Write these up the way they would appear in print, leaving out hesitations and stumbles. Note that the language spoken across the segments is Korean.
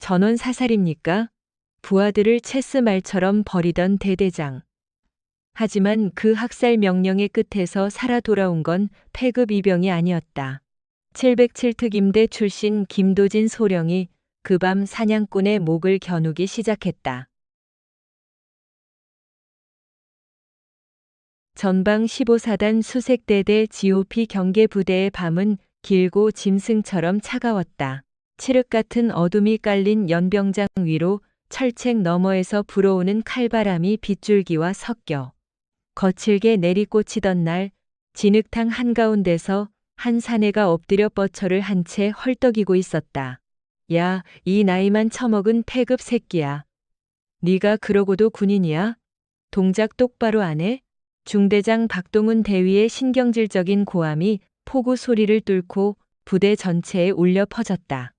전원 사살입니까? 부하들을 체스말처럼 버리던 대대장. 하지만 그 학살 명령의 끝에서 살아 돌아온 건 패급 이병이 아니었다. 707특임대 출신 김도진 소령이 그 밤 사냥꾼의 목을 겨누기 시작했다. 전방 15사단 수색대대 GOP 경계부대의 밤은 길고 짐승처럼 차가웠다. 칠흑 같은 어둠이 깔린 연병장 위로 철책 너머에서 불어오는 칼바람이 빗줄기와 섞여 거칠게 내리꽂히던 날, 진흙탕 한가운데서 한 사내가 엎드려 뻗쳐를 한 채 헐떡이고 있었다. 야, 이 나이만 처먹은 패급 새끼야. 네가 그러고도 군인이야? 동작 똑바로 안 해? 중대장 박동훈 대위의 신경질적인 고함이 포구 소리를 뚫고 부대 전체에 울려 퍼졌다.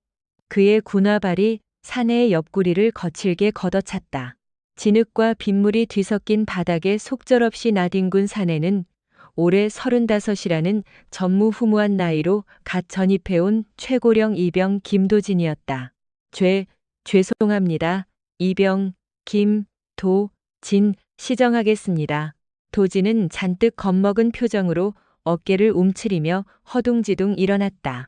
그의 군화발이 사내의 옆구리를 거칠게 걷어찼다. 진흙과 빗물이 뒤섞인 바닥에 속절없이 나뒹군 사내는 올해 35이라는 전무후무한 나이로 갓 전입해온 최고령 이병 김도진이었다. 죄송합니다. 이병, 김, 도, 진, 시정하겠습니다. 도진은 잔뜩 겁먹은 표정으로 어깨를 움츠리며 허둥지둥 일어났다.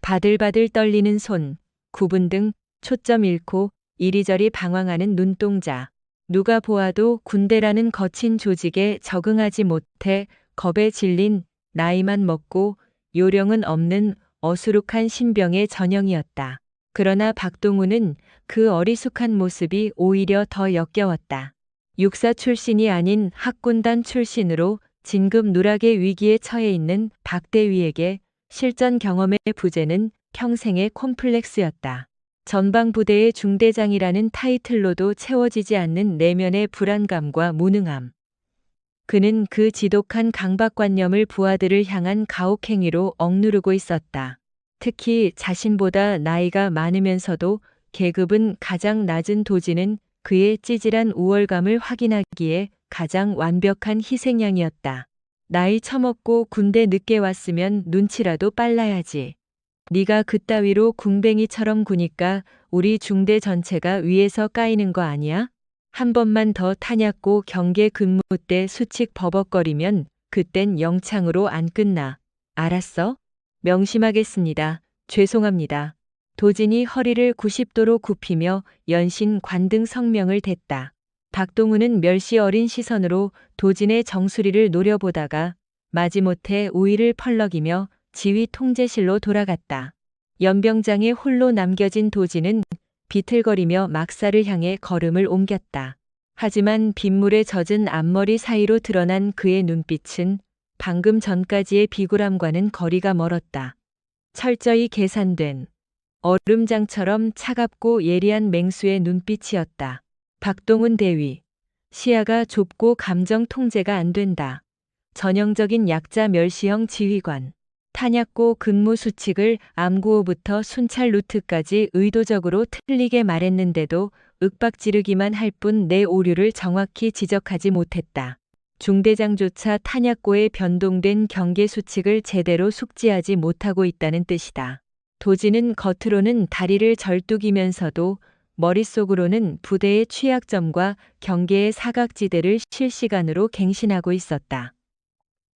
바들바들 떨리는 손, 구분 등 초점 잃고 이리저리 방황하는 눈동자. 누가 보아도 군대라는 거친 조직에 적응하지 못해 겁에 질린 나이만 먹고 요령은 없는 어수룩한 신병의 전형이었다. 그러나 박동훈은 그 어리숙한 모습이 오히려 더 역겨웠다. 육사 출신이 아닌 학군단 출신으로 진급 누락의 위기에 처해 있는 박 대위에게 실전 경험의 부재는 평생의 콤플렉스였다. 전방부대의 중대장이라는 타이틀로도 채워지지 않는 내면의 불안감과 무능함. 그는 그 지독한 강박관념을 부하들을 향한 가혹행위로 억누르고 있었다. 특히 자신보다 나이가 많으면서도 계급은 가장 낮은 도진은 그의 찌질한 우월감을 확인하기에 가장 완벽한 희생양이었다. 나이 처먹고 군대 늦게 왔으면 눈치라도 빨라야지. 네가 그따위로 궁뱅이처럼 구니까 우리 중대 전체가 위에서 까이는 거 아니야? 한 번만 더 타냐고 경계 근무 때 수칙 버벅거리면 그땐 영창으로 안 끝나. 알았어? 명심하겠습니다. 죄송합니다. 도진이 허리를 90도로 굽히며 연신 관등 성명을 댔다. 박동훈은 멸시 어린 시선으로 도진의 정수리를 노려보다가 마지못해 우위를 펄럭이며 지휘 통제실로 돌아갔다. 연병장에 홀로 남겨진 도진은 비틀거리며 막사를 향해 걸음을 옮겼다. 하지만 빗물에 젖은 앞머리 사이로 드러난 그의 눈빛은 방금 전까지의 비굴함과는 거리가 멀었다. 철저히 계산된 얼음장처럼 차갑고 예리한 맹수의 눈빛이었다. 박동훈 대위. 시야가 좁고 감정 통제가 안 된다. 전형적인 약자 멸시형 지휘관. 탄약고 근무 수칙을 암구호부터 순찰 루트까지 의도적으로 틀리게 말했는데도 윽박지르기만 할 뿐 내 오류를 정확히 지적하지 못했다. 중대장조차 탄약고의 변동된 경계 수칙을 제대로 숙지하지 못하고 있다는 뜻이다. 도진은 겉으로는 다리를 절뚝이면서도 머릿속으로는 부대의 취약점과 경계의 사각지대를 실시간으로 갱신하고 있었다.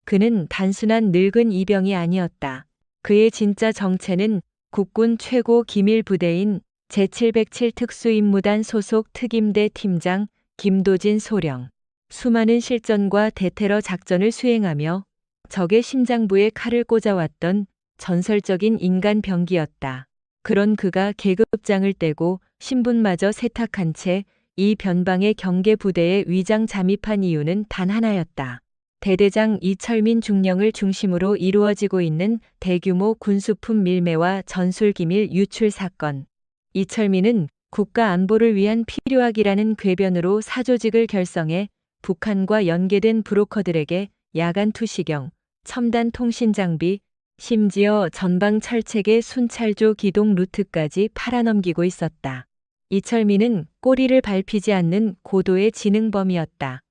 그는 단순한 늙은 이병이 아니었다. 그의 진짜 정체는 국군 최고 기밀 부대인 제707 특수임무단 소속 특임대 팀장 김도진 소령. 수많은 실전과 대테러 작전을 수행하며 적의 심장부에 칼을 꽂아왔던 전설적인 인간 병기였다. 그런 그가 계급장을 떼고 신분마저 세탁한 채 이 변방의 경계 부대에 위장 잠입한 이유는 단 하나였다. 대대장 이철민 중령을 중심으로 이루어지고 있는 대규모 군수품 밀매와 전술기밀 유출 사건. 이철민은 국가 안보를 위한 필요악이라는 궤변으로 사조직을 결성해 북한과 연계된 브로커들에게 야간 투시경, 첨단 통신 장비, 심지어 전방 철책의 순찰조 기동 루트까지 팔아넘기고 있었다. 이철민은 꼬리를 밟히지 않는 고도의 지능범이었다.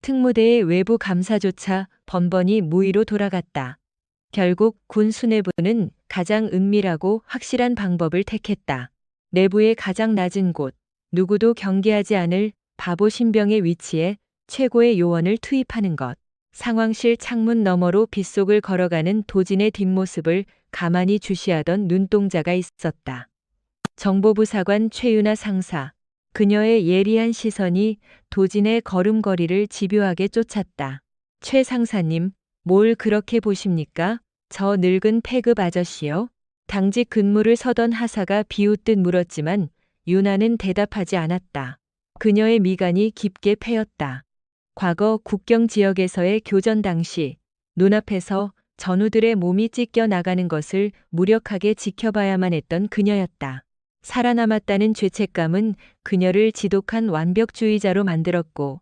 특무대의 외부 감사조차 번번이 무의로 돌아갔다. 결국 군 수뇌부는 가장 은밀하고 확실한 방법을 택했다. 내부의 가장 낮은 곳, 누구도 경계하지 않을 바보 신병의 위치에 최고의 요원을 투입하는 것. 상황실 창문 너머로 빗속을 걸어가는 도진의 뒷모습을 가만히 주시하던 눈동자가 있었다. 정보부 사관 최윤아 상사. 그녀의 예리한 시선이 도진의 걸음걸이를 집요하게 쫓았다. 최 상사님, 뭘 그렇게 보십니까? 저 늙은 폐급 아저씨요? 당직 근무를 서던 하사가 비웃듯 물었지만 윤아는 대답하지 않았다. 그녀의 미간이 깊게 패였다. 과거 국경 지역에서의 교전 당시 눈앞에서 전우들의 몸이 찢겨 나가는 것을 무력하게 지켜봐야만 했던 그녀였다. 살아남았다는 죄책감은 그녀를 지독한 완벽주의자로 만들었고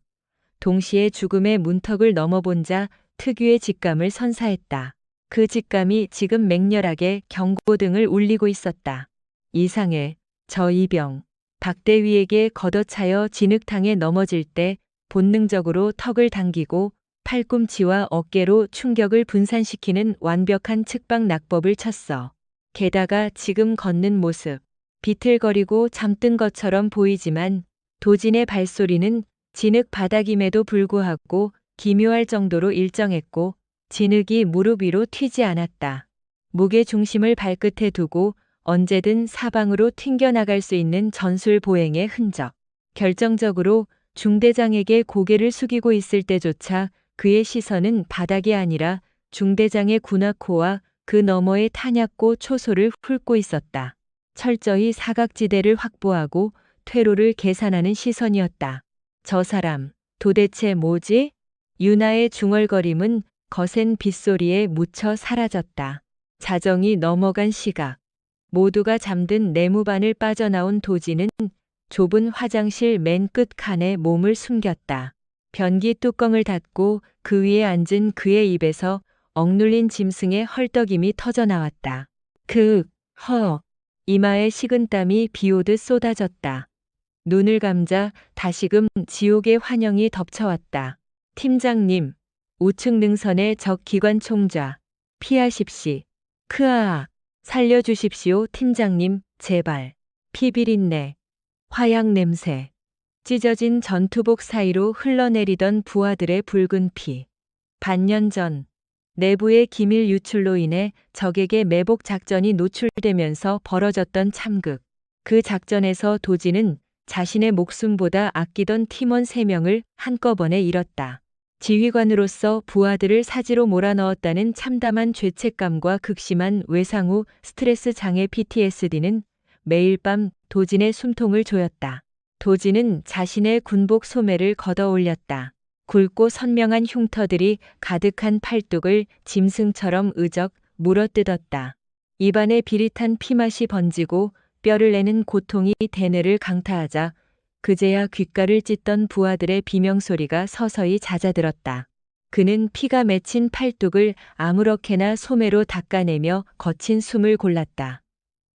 동시에 죽음의 문턱을 넘어본 자 특유의 직감을 선사했다. 그 직감이 지금 맹렬하게 경고등을 울리고 있었다. 이상해, 저 이병. 박대위에게 걷어차여 진흙탕에 넘어질 때 본능적으로 턱을 당기고 팔꿈치와 어깨로 충격을 분산시키는 완벽한 측박 낙법을 쳤어. 게다가 지금 걷는 모습, 비틀거리고 잠든 것처럼 보이지만 도진의 발소리는 진흙 바닥임에도 불구하고 기묘할 정도로 일정했고 진흙이 무릎 위로 튀지 않았다. 무게 중심을 발끝에 두고 언제든 사방으로 튕겨나갈 수 있는 전술 보행의 흔적. 결정적으로 중대장에게 고개를 숙이고 있을 때조차 그의 시선은 바닥이 아니라 중대장의 군화코와 그 너머의 탄약고 초소를 훑고 있었다. 철저히 사각지대를 확보하고 퇴로를 계산하는 시선이었다. 저 사람, 도대체 뭐지? 윤아의 중얼거림은 거센 빗소리에 묻혀 사라졌다. 자정이 넘어간 시각. 모두가 잠든 내무반을 빠져나온 도진은 좁은 화장실 맨 끝 칸에 몸을 숨겼다. 변기 뚜껑을 닫고 그 위에 앉은 그의 입에서 억눌린 짐승의 헐떡임이 터져나왔다. 이마에 식은땀이 비오듯 쏟아졌다. 눈을 감자 다시금 지옥의 환영이 덮쳐왔다. 팀장님, 우측 능선의 적 기관총좌. 피하십시. 크아아. 살려주십시오, 팀장님, 제발. 피 비린내. 화약 냄새. 찢어진 전투복 사이로 흘러내리던 부하들의 붉은 피. 반년 전 내부의 기밀 유출로 인해 적에게 매복 작전이 노출되면서 벌어졌던 참극. 그 작전에서 도진은 자신의 목숨보다 아끼던 팀원 3명을 한꺼번에 잃었다. 지휘관으로서 부하들을 사지로 몰아넣었다는 참담한 죄책감과 극심한 외상 후 스트레스 장애 PTSD는 매일 밤 도진의 숨통을 조였다. 도진은 자신의 군복 소매를 걷어 올렸다. 굵고 선명한 흉터들이 가득한 팔뚝을 짐승처럼 으적 물어뜯었다. 입안에 비릿한 피맛이 번지고 뼈를 내는 고통이 대뇌를 강타하자 그제야 귓가를 찢던 부하들의 비명소리가 서서히 잦아들었다. 그는 피가 맺힌 팔뚝을 아무렇게나 소매로 닦아내며 거친 숨을 골랐다.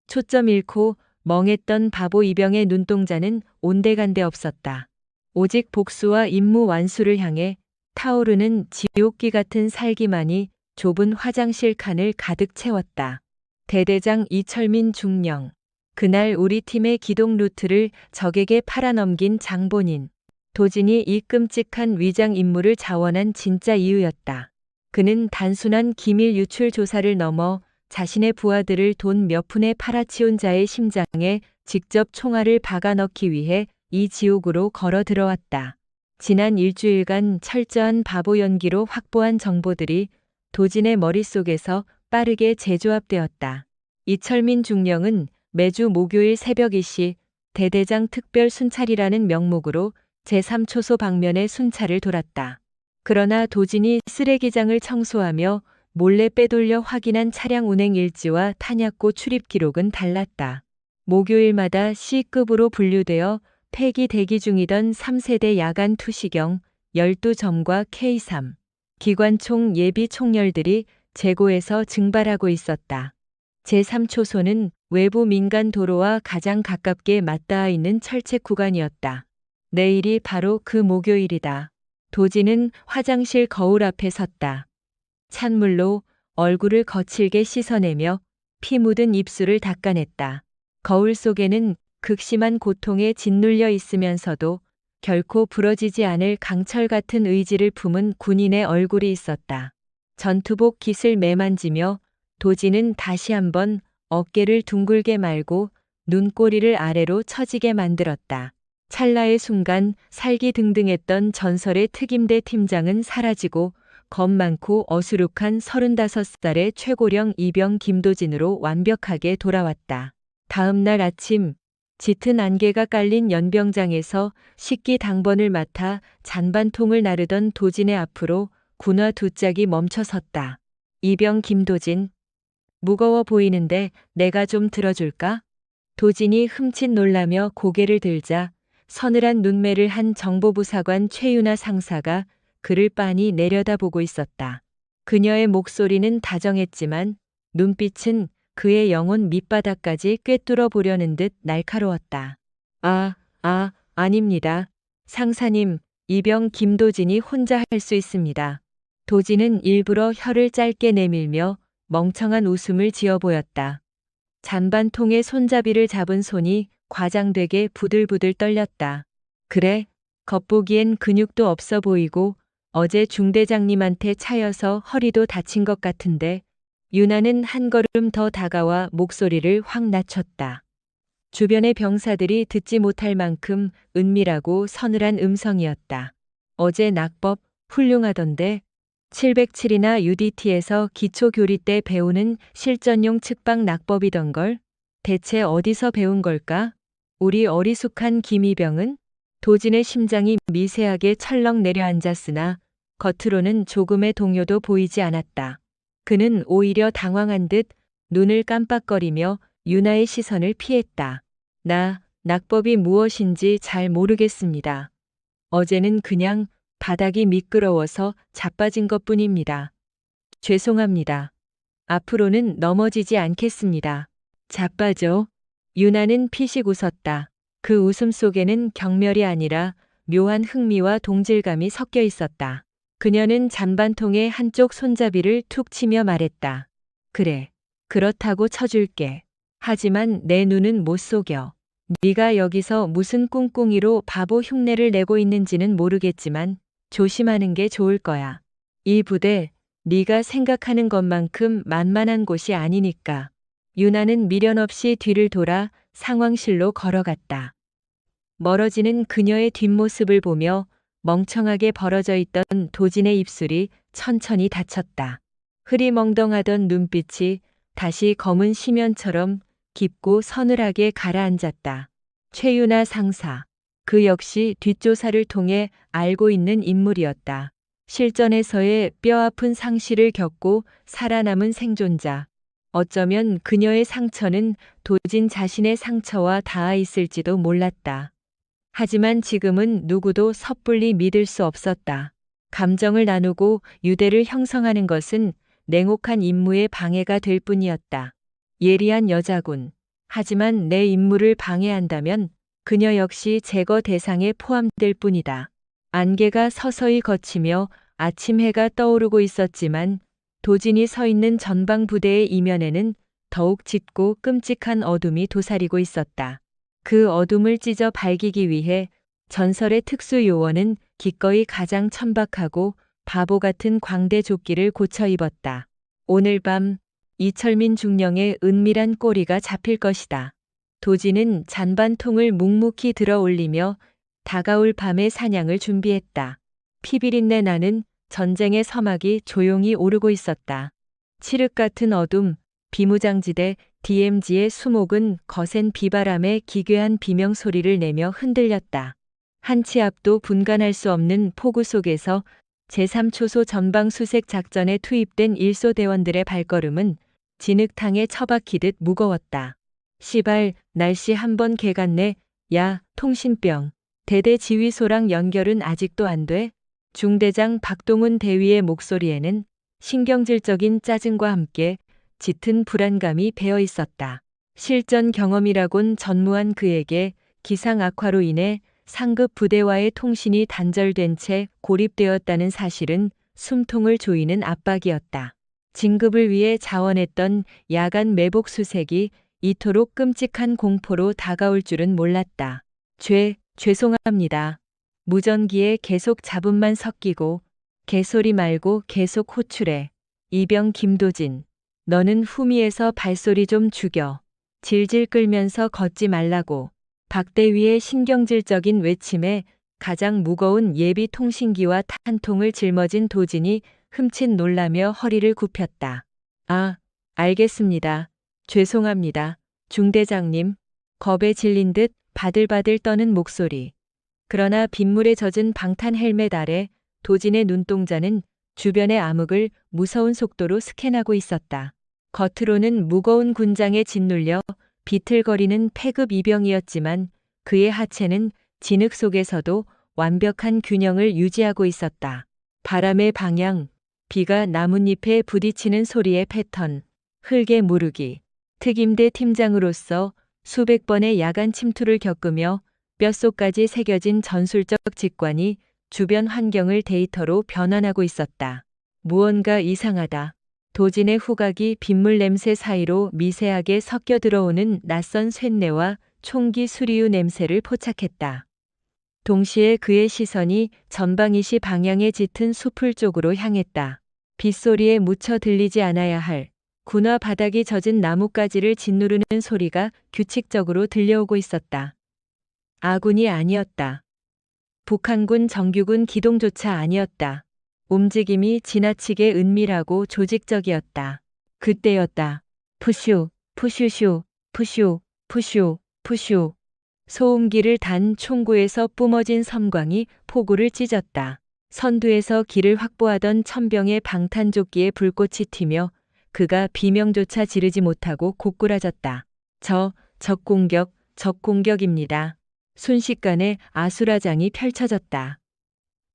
초점 잃고 멍했던 바보 이병의 눈동자는 온데간데 없었다. 오직 복수와 임무 완수를 향해 타오르는 지옥기 같은 살기만이 좁은 화장실 칸을 가득 채웠다. 대대장 이철민 중령. 그날 우리 팀의 기동 루트를 적에게 팔아넘긴 장본인. 도진이 이 끔찍한 위장 임무를 자원한 진짜 이유였다. 그는 단순한 기밀 유출 조사를 넘어 자신의 부하들을 돈 몇 푼에 팔아치운 자의 심장에 직접 총알을 박아 넣기 위해 이 지옥으로 걸어 들어왔다. 지난 일주일간 철저한 바보 연기로 확보한 정보들이 도진의 머릿속에서 빠르게 재조합되었다. 이철민 중령은 매주 목요일 새벽 2시 대대장 특별 순찰이라는 명목으로 제3초소 방면에 순찰을 돌았다. 그러나 도진이 쓰레기장을 청소하며 몰래 빼돌려 확인한 차량 운행 일지와 탄약고 출입 기록은 달랐다. 목요일마다 C급으로 분류되어 폐기 대기 중이던 3세대 야간 투시경 12점과 K3 기관총 예비 총열들이 재고에서 증발하고 있었다. 제3초소는 외부 민간 도로와 가장 가깝게 맞닿아 있는 철책 구간이었다. 내일이 바로 그 목요일이다. 도진은 화장실 거울 앞에 섰다. 찬물로 얼굴을 거칠게 씻어내며 피 묻은 입술을 닦아냈다. 거울 속에는 극심한 고통에 짓눌려 있으면서도 결코 부러지지 않을 강철 같은 의지를 품은 군인의 얼굴이 있었다. 전투복 깃을 매만지며 도진은 다시 한번 어깨를 둥글게 말고 눈꼬리를 아래로 처지게 만들었다. 찰나의 순간 살기등등했던 전설의 특임대 팀장은 사라지고 겁 많고 어수룩한 35살의 최고령 이병 김도진으로 완벽하게 돌아왔다. 다음 날 아침 짙은 안개가 깔린 연병장에서 식기 당번을 맡아 잔반통을 나르던 도진의 앞으로 군화 두 짝이 멈춰 섰다. 이병 김도진. 무거워 보이는데 내가 좀 들어줄까? 도진이 흠칫 놀라며 고개를 들자 서늘한 눈매를 한 정보부사관 최윤아 상사가 그를 빤히 내려다보고 있었다. 그녀의 목소리는 다정했지만 눈빛은 그의 영혼 밑바닥까지 꿰뚫어 보려는 듯 날카로웠다. 아닙니다. 상사님, 이병 김도진이 혼자 할 수 있습니다. 도진은 일부러 혀를 짧게 내밀며 멍청한 웃음을 지어 보였다. 잔반통의 손잡이를 잡은 손이 과장되게 부들부들 떨렸다. 그래, 겉보기엔 근육도 없어 보이고 어제 중대장님한테 차여서 허리도 다친 것 같은데 유나는 한 걸음 더 다가와 목소리를 확 낮췄다. 주변의 병사들이 듣지 못할 만큼 은밀하고 서늘한 음성이었다. 어제 낙법 훌륭하던데 707이나 UDT에서 기초교리 때 배우는 실전용 측방 낙법이던걸? 대체 어디서 배운 걸까? 우리 어리숙한 김이병은? 도진의 심장이 미세하게 철렁 내려앉았으나 겉으로는 조금의 동요도 보이지 않았다. 그는 오히려 당황한 듯 눈을 깜빡거리며 유나의 시선을 피했다. 낙법이 무엇인지 잘 모르겠습니다. 어제는 그냥 바닥이 미끄러워서 자빠진 것뿐입니다. 죄송합니다. 앞으로는 넘어지지 않겠습니다. 자빠져. 유나는 피식 웃었다. 그 웃음 속에는 경멸이 아니라 묘한 흥미와 동질감이 섞여 있었다. 그녀는 잔반통의 한쪽 손잡이를 툭 치며 말했다. 그래, 그렇다고 쳐줄게. 하지만 내 눈은 못 속여. 네가 여기서 무슨 꿍꿍이로 바보 흉내를 내고 있는지는 모르겠지만 조심하는 게 좋을 거야. 이 부대, 네가 생각하는 것만큼 만만한 곳이 아니니까. 유나는 미련 없이 뒤를 돌아 상황실로 걸어갔다. 멀어지는 그녀의 뒷모습을 보며 멍청하게 벌어져 있던 도진의 입술이 천천히 닫혔다. 흐리멍덩하던 눈빛이 다시 검은 심연처럼 깊고 서늘하게 가라앉았다. 최윤아 상사. 그 역시 뒷조사를 통해 알고 있는 인물이었다. 실전에서의 뼈아픈 상실을 겪고 살아남은 생존자. 어쩌면 그녀의 상처는 도진 자신의 상처와 닿아 있을지도 몰랐다. 하지만 지금은 누구도 섣불리 믿을 수 없었다. 감정을 나누고 유대를 형성하는 것은 냉혹한 임무의 방해가 될 뿐이었다. 예리한 여자군. 하지만 내 임무를 방해한다면 그녀 역시 제거 대상에 포함될 뿐이다. 안개가 서서히 걷히며 아침 해가 떠오르고 있었지만 도진이 서 있는 전방 부대의 이면에는 더욱 짙고 끔찍한 어둠이 도사리고 있었다. 그 어둠을 찢어 밝히기 위해 전설의 특수 요원은 기꺼이 가장 천박하고 바보 같은 광대 조끼를 고쳐 입었다. 오늘 밤 이철민 중령의 은밀한 꼬리가 잡힐 것이다. 도진은 잔반통을 묵묵히 들어 올리며 다가올 밤의 사냥을 준비했다. 피비린내 나는 전쟁의 서막이 조용히 오르고 있었다. 칠흑 같은 어둠, 비무장지대 DMZ의 수목은 거센 비바람에 기괴한 비명소리를 내며 흔들렸다. 한 치 앞도 분간할 수 없는 폭우 속에서 제3초소 전방수색 작전에 투입된 일소대원들의 발걸음은 진흙탕에 처박히듯 무거웠다. 시발, 날씨 한번 개같네. 야, 통신병. 대대 지휘소랑 연결은 아직도 안 돼? 중대장 박동훈 대위의 목소리에는 신경질적인 짜증과 함께 짙은 불안감이 배어 있었다. 실전 경험이라곤 전무한 그에게 기상 악화로 인해 상급 부대와의 통신이 단절된 채 고립되었다는 사실은 숨통을 조이는 압박이었다. 진급을 위해 자원했던 야간 매복 수색이 이토록 끔찍한 공포로 다가올 줄은 몰랐다. 죄송합니다. 무전기에 계속 잡음만 섞이고 개소리 말고 계속 호출해. 이병 김도진. 너는 후미에서 발소리 좀 죽여. 질질 끌면서 걷지 말라고. 박대위의 신경질적인 외침에 가장 무거운 예비 통신기와 탄통을 짊어진 도진이 흠칫 놀라며 허리를 굽혔다. 아, 알겠습니다. 죄송합니다. 중대장님. 겁에 질린 듯 바들바들 떠는 목소리. 그러나 빗물에 젖은 방탄 헬멧 아래 도진의 눈동자는 주변의 암흑을 무서운 속도로 스캔하고 있었다. 겉으로는 무거운 군장에 짓눌려 비틀거리는 패급 이병이었지만 그의 하체는 진흙 속에서도 완벽한 균형을 유지하고 있었다. 바람의 방향, 비가 나뭇잎에 부딪히는 소리의 패턴, 흙의 무르기. 특임대 팀장으로서 수백 번의 야간 침투를 겪으며 뼛속까지 새겨진 전술적 직관이 주변 환경을 데이터로 변환하고 있었다. 무언가 이상하다. 도진의 후각이 빗물 냄새 사이로 미세하게 섞여 들어오는 낯선 쇳내와 총기 수리유 냄새를 포착했다. 동시에 그의 시선이 전방이시 방향에 짙은 숲을 쪽으로 향했다. 빗소리에 묻혀 들리지 않아야 할 군화 바닥이 젖은 나뭇가지를 짓누르는 소리가 규칙적으로 들려오고 있었다. 아군이 아니었다. 북한군 정규군 기동조차 아니었다. 움직임이 지나치게 은밀하고 조직적이었다. 그때였다. 푸슈, 푸슈슈, 푸슈, 푸슈, 푸슈. 소음기를 단 총구에서 뿜어진 섬광이 포구를 찢었다. 선두에서 길을 확보하던 천병의 방탄조끼에 불꽃이 튀며 그가 비명조차 지르지 못하고 고꾸라졌다. 적공격입니다. 순식간에 아수라장이 펼쳐졌다.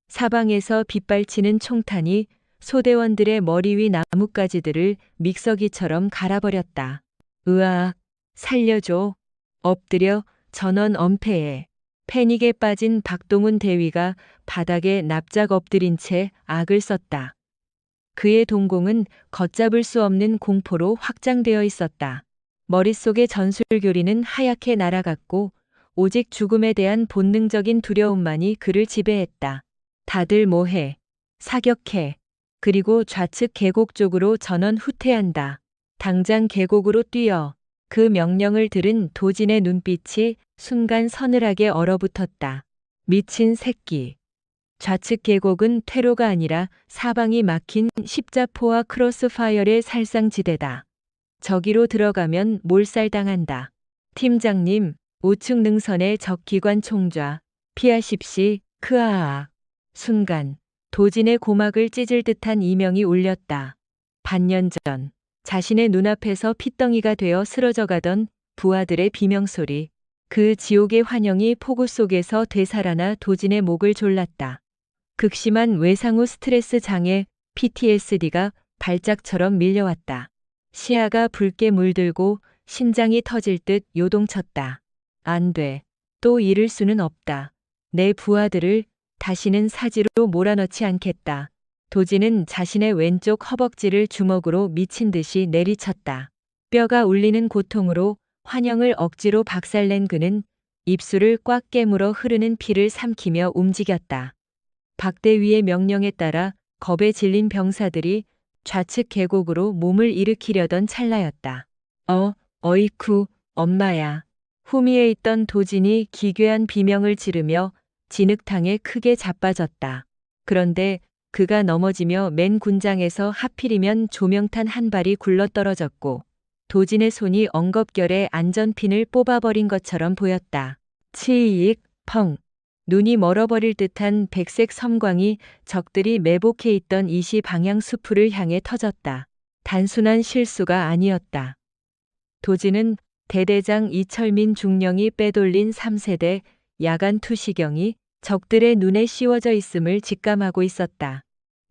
사방에서 빗발치는 총탄이 소대원들의 머리 위 나뭇가지들을 믹서기처럼 갈아버렸다. 으악, 살려줘. 엎드려 전원 엄폐해. 패닉에 빠진 박동훈 대위가 바닥에 납작 엎드린 채 악을 썼다. 그의 동공은 걷잡을 수 없는 공포로 확장되어 있었다. 머릿속의 전술교리는 하얗게 날아갔고 오직 죽음에 대한 본능적인 두려움만이 그를 지배했다. 다들 뭐해? 사격해. 그리고 좌측 계곡 쪽으로 전원 후퇴한다. 당장 계곡으로 뛰어. 그 명령을 들은 도진의 눈빛이 순간 서늘하게 얼어붙었다. 미친 새끼. 좌측 계곡은 퇴로가 아니라 사방이 막힌 십자포와 크로스파이어의 살상지대다. 저기로 들어가면 몰살당한다. 팀장님, 우측 능선의 적 기관 총좌. 피하십시. 크아아. 순간 도진의 고막을 찢을 듯한 이명이 울렸다. 반년 전 자신의 눈앞에서 핏덩이가 되어 쓰러져가던 부하들의 비명소리. 그 지옥의 환영이 폭우 속에서 되살아나 도진의 목을 졸랐다. 극심한 외상후 스트레스 장애 PTSD가 발작처럼 밀려왔다. 시야가 붉게 물들고 심장이 터질 듯 요동쳤다. 안 돼. 또 이럴 수는 없다. 내 부하들을 다시는 사지로 몰아넣지 않겠다. 도진은 자신의 왼쪽 허벅지를 주먹으로 미친 듯이 내리쳤다. 뼈가 울리는 고통으로 환영을 억지로 박살낸 그는 입술을 꽉 깨물어 흐르는 피를 삼키며 움직였다. 박대위의 명령에 따라 겁에 질린 병사들이 좌측 계곡으로 몸을 일으키려던 찰나였다. 어이쿠, 엄마야. 후미에 있던 도진이 기괴한 비명을 지르며 진흙탕에 크게 자빠졌다. 그런데 그가 넘어지며 맨 군장에서 하필이면 조명탄 한 발이 굴러떨어졌고 도진의 손이 엉겁결에 안전핀을 뽑아버린 것처럼 보였다. 치익, 펑. 눈이 멀어버릴 듯한 백색 섬광이 적들이 매복해 있던 이시 방향 수풀을 향해 터졌다. 단순한 실수가 아니었다. 도진은 대대장 이철민 중령이 빼돌린 3세대 야간 투시경이 적들의 눈에 씌워져 있음을 직감하고 있었다.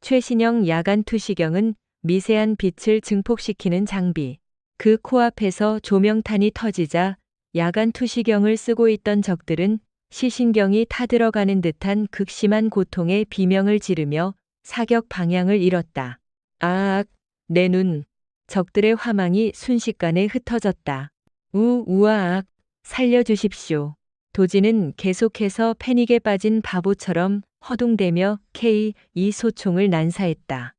최신형 야간 투시경은 미세한 빛을 증폭시키는 장비. 그 코앞에서 조명탄이 터지자 야간 투시경을 쓰고 있던 적들은 시신경이 타들어가는 듯한 극심한 고통에 비명을 지르며 사격 방향을 잃었다. 아악, 내 눈. 적들의 화망이 순식간에 흩어졌다. 우아악, 살려주십시오. 도진은 계속해서 패닉에 빠진 바보처럼 허둥대며 K2 소총을 난사했다.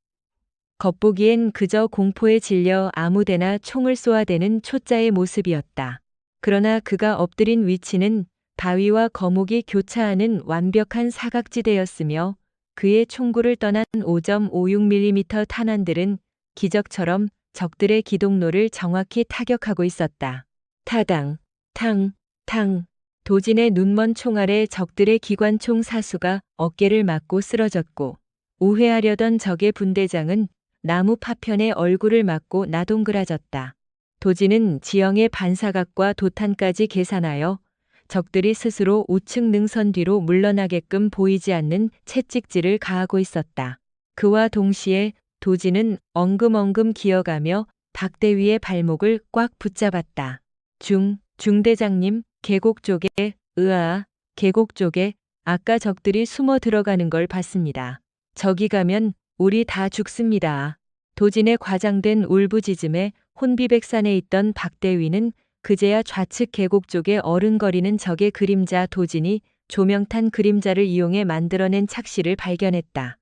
겉보기엔 그저 공포에 질려 아무데나 총을 쏘아대는 초짜의 모습이었다. 그러나 그가 엎드린 위치는 바위와 거목이 교차하는 완벽한 사각지대였으며 그의 총구를 떠난 5.56mm 탄환들은 기적처럼 적들의 기동로를 정확히 타격하고 있었다. 타당, 탕, 탕. 도진의 눈먼 총알에 적들의 기관총 사수가 어깨를 맞고 쓰러졌고 우회하려던 적의 분대장은 나무 파편에 얼굴을 맞고 나동그라졌다. 도진은 지형의 반사각과 도탄까지 계산하여 적들이 스스로 우측 능선 뒤로 물러나게끔 보이지 않는 채찍질을 가하고 있었다. 그와 동시에 도진은 엉금엉금 기어가며 박대위의 발목을 꽉 붙잡았다. 중대장님, 계곡 쪽에, 계곡 쪽에 아까 적들이 숨어 들어가는 걸 봤습니다. 저기 가면 우리 다 죽습니다. 도진의 과장된 울부짖음에 혼비백산에 있던 박대위는 그제야 좌측 계곡 쪽에 어른거리는 적의 그림자 도진이 조명탄 그림자를 이용해 만들어낸 착시를 발견했다.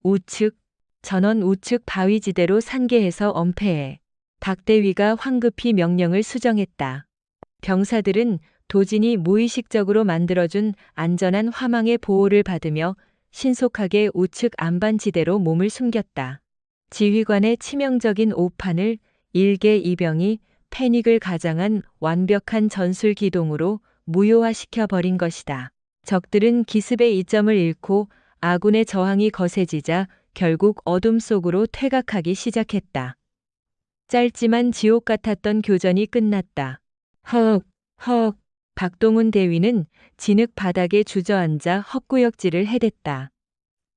우측, 전원 우측 바위지대로 산계해서 엄폐해. 박대위가 황급히 명령을 수정했다. 병사들은 도진이 무의식적으로 만들어준 안전한 화망의 보호를 받으며 신속하게 우측 안반지대로 몸을 숨겼다. 지휘관의 치명적인 오판을 일개 이병이 패닉을 가장한 완벽한 전술 기동으로 무효화시켜 버린 것이다. 적들은 기습의 이점을 잃고 아군의 저항이 거세지자 결국 어둠 속으로 퇴각하기 시작했다. 짧지만 지옥 같았던 교전이 끝났다. 박동훈 대위는 진흙 바닥에 주저앉아 헛구역질을 해댔다.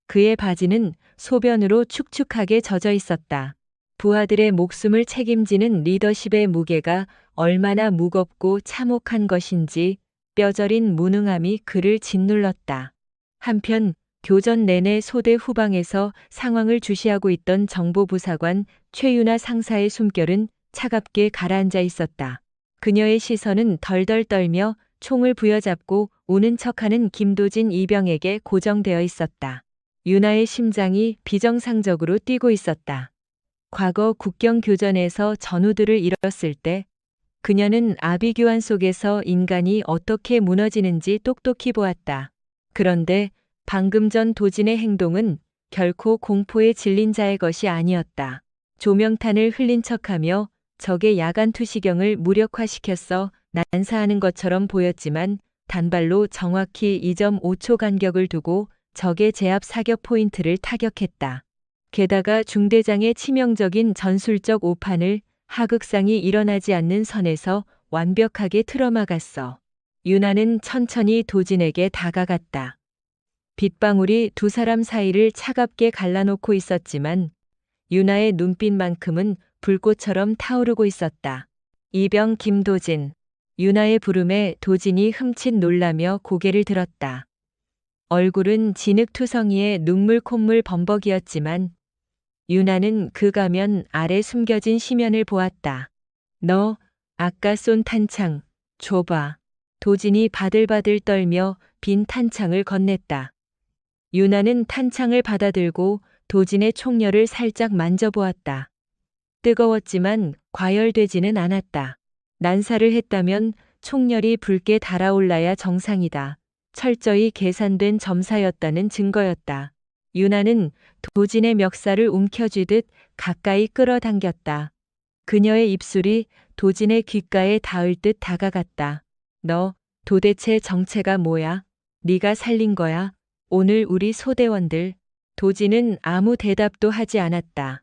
그의 바지는 소변으로 축축하게 젖어 있었다. 부하들의 목숨을 책임지는 리더십의 무게가 얼마나 무겁고 참혹한 것인지 뼈저린 무능함이 그를 짓눌렀다. 한편 교전 내내 소대 후방에서 상황을 주시하고 있던 정보부사관 최윤아 상사의 숨결은 차갑게 가라앉아 있었다. 그녀의 시선은 덜덜 떨며 총을 부여잡고 우는 척하는 김도진 이병에게 고정되어 있었다. 윤아의 심장이 비정상적으로 뛰고 있었다. 과거 국경교전에서 전우들을 잃었을 때 그녀는 아비규환 속에서 인간이 어떻게 무너지는지 똑똑히 보았다. 그런데 방금 전 도진의 행동은 결코 공포에 질린 자의 것이 아니었다. 조명탄을 흘린 척하며 적의 야간 투시경을 무력화시켰어 난사하는 것처럼 보였지만 단발로 정확히 2.5초 간격을 두고 적의 제압 사격 포인트를 타격했다. 게다가 중대장의 치명적인 전술적 오판을 하극상이 일어나지 않는 선에서 완벽하게 틀어막았어. 윤아는 천천히 도진에게 다가갔다. 빗방울이 두 사람 사이를 차갑게 갈라놓고 있었지만 윤아의 눈빛만큼은 불꽃처럼 타오르고 있었다. 이병 김도진. 윤아의 부름에 도진이 흠칫 놀라며 고개를 들었다. 얼굴은 진흙투성이에 눈물 콧물 범벅이었지만 윤아는 그 가면 아래 숨겨진 심연을 보았다. 너 아까 쏜 탄창 줘봐. 도진이 바들바들 떨며 빈 탄창을 건넸다. 윤아는 탄창을 받아들고 도진의 총열을 살짝 만져보았다. 뜨거웠지만 과열되지는 않았다. 난사를 했다면 총열이 붉게 달아올라야 정상이다. 철저히 계산된 점사였다는 증거였다. 윤아는 도진의 멱살을 움켜쥐듯 가까이 끌어당겼다. 그녀의 입술이 도진의 귓가에 닿을 듯 다가갔다. 너 도대체 정체가 뭐야? 네가 살린 거야? 오늘 우리 소대원들. 도진은 아무 대답도 하지 않았다.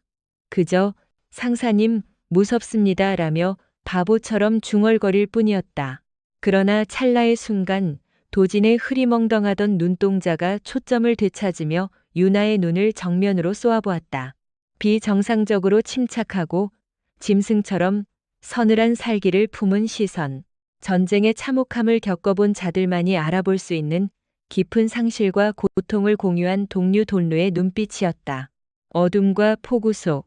그저 상사님 무섭습니다 라며 바보처럼 중얼거릴 뿐이었다. 그러나 찰나의 순간 도진의 흐리멍덩하던 눈동자가 초점을 되찾으며 윤아의 눈을 정면으로 쏘아보았다. 비정상적으로 침착하고 짐승처럼 서늘한 살기를 품은 시선. 전쟁의 참혹함을 겪어본 자들만이 알아볼 수 있는 깊은 상실과 고통을 공유한 동류 돈루의 눈빛이었다. 어둠과 폭우 속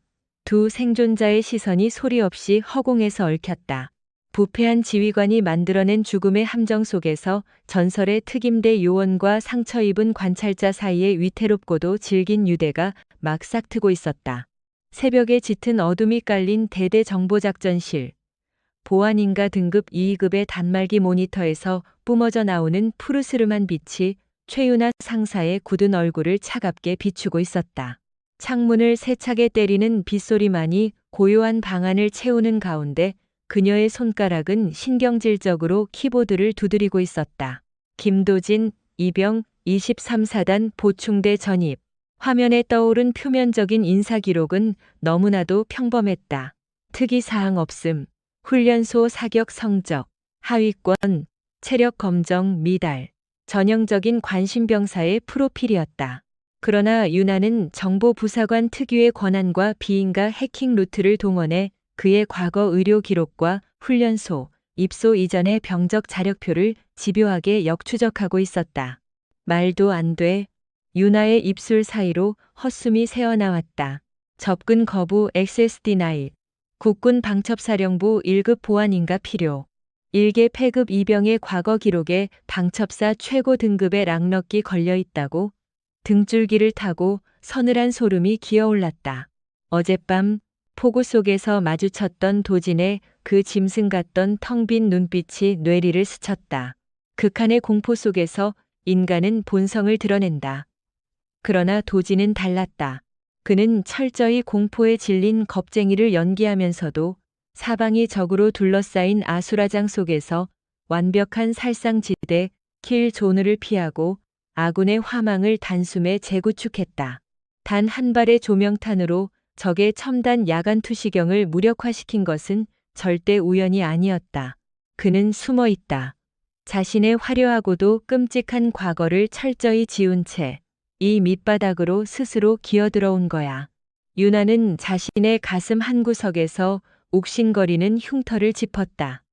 두 생존자의 시선이 소리 없이 허공에서 얽혔다. 부패한 지휘관이 만들어낸 죽음의 함정 속에서 전설의 특임대 요원과 상처 입은 관찰자 사이에 위태롭고도 질긴 유대가 막 싹트고 있었다. 새벽에 짙은 어둠이 깔린 대대 정보작전실. 보안인가 등급 2급의 단말기 모니터에서 뿜어져 나오는 푸르스름한 빛이 최윤아 상사의 굳은 얼굴을 차갑게 비추고 있었다. 창문을 세차게 때리는 빗소리만이 고요한 방안을 채우는 가운데 그녀의 손가락은 신경질적으로 키보드를 두드리고 있었다. 김도진, 이병, 23사단 보충대 전입. 화면에 떠오른 표면적인 인사기록은 너무나도 평범했다. 특이사항 없음, 훈련소 사격 성적, 하위권, 체력 검정 미달. 전형적인 관심병사의 프로필이었다. 그러나 윤아는 정보부사관 특유의 권한과 비인가 해킹 루트를 동원해 그의 과거 의료 기록과 훈련소, 입소 이전의 병적 자력표를 집요하게 역추적하고 있었다. 말도 안 돼. 윤아의 입술 사이로 헛숨이 새어나왔다. 접근 거부 액세스 디나이. 국군 방첩사령부 1급 보안인가 필요. 일개 폐급 이병의 과거 기록에 방첩사 최고 등급의 락럭기 걸려 있다고 등줄기를 타고 서늘한 소름이 기어올랐다. 어젯밤 폭우 속에서 마주쳤던 도진의 그 짐승 같던 텅 빈 눈빛이 뇌리를 스쳤다. 극한의 공포 속에서 인간은 본성을 드러낸다. 그러나 도진은 달랐다. 그는 철저히 공포에 질린 겁쟁이를 연기하면서도 사방이 적으로 둘러싸인 아수라장 속에서 완벽한 살상지대 킬조누를 피하고 아군의 화망을 단숨에 재구축했다. 단 한 발의 조명탄으로 적의 첨단 야간 투시경을 무력화시킨 것은 절대 우연이 아니었다. 그는 숨어 있다. 자신의 화려하고도 끔찍한 과거를 철저히 지운 채 이 밑바닥으로 스스로 기어들어온 거야. 윤아는 자신의 가슴 한구석에서 욱신거리는 흉터를 짚었다.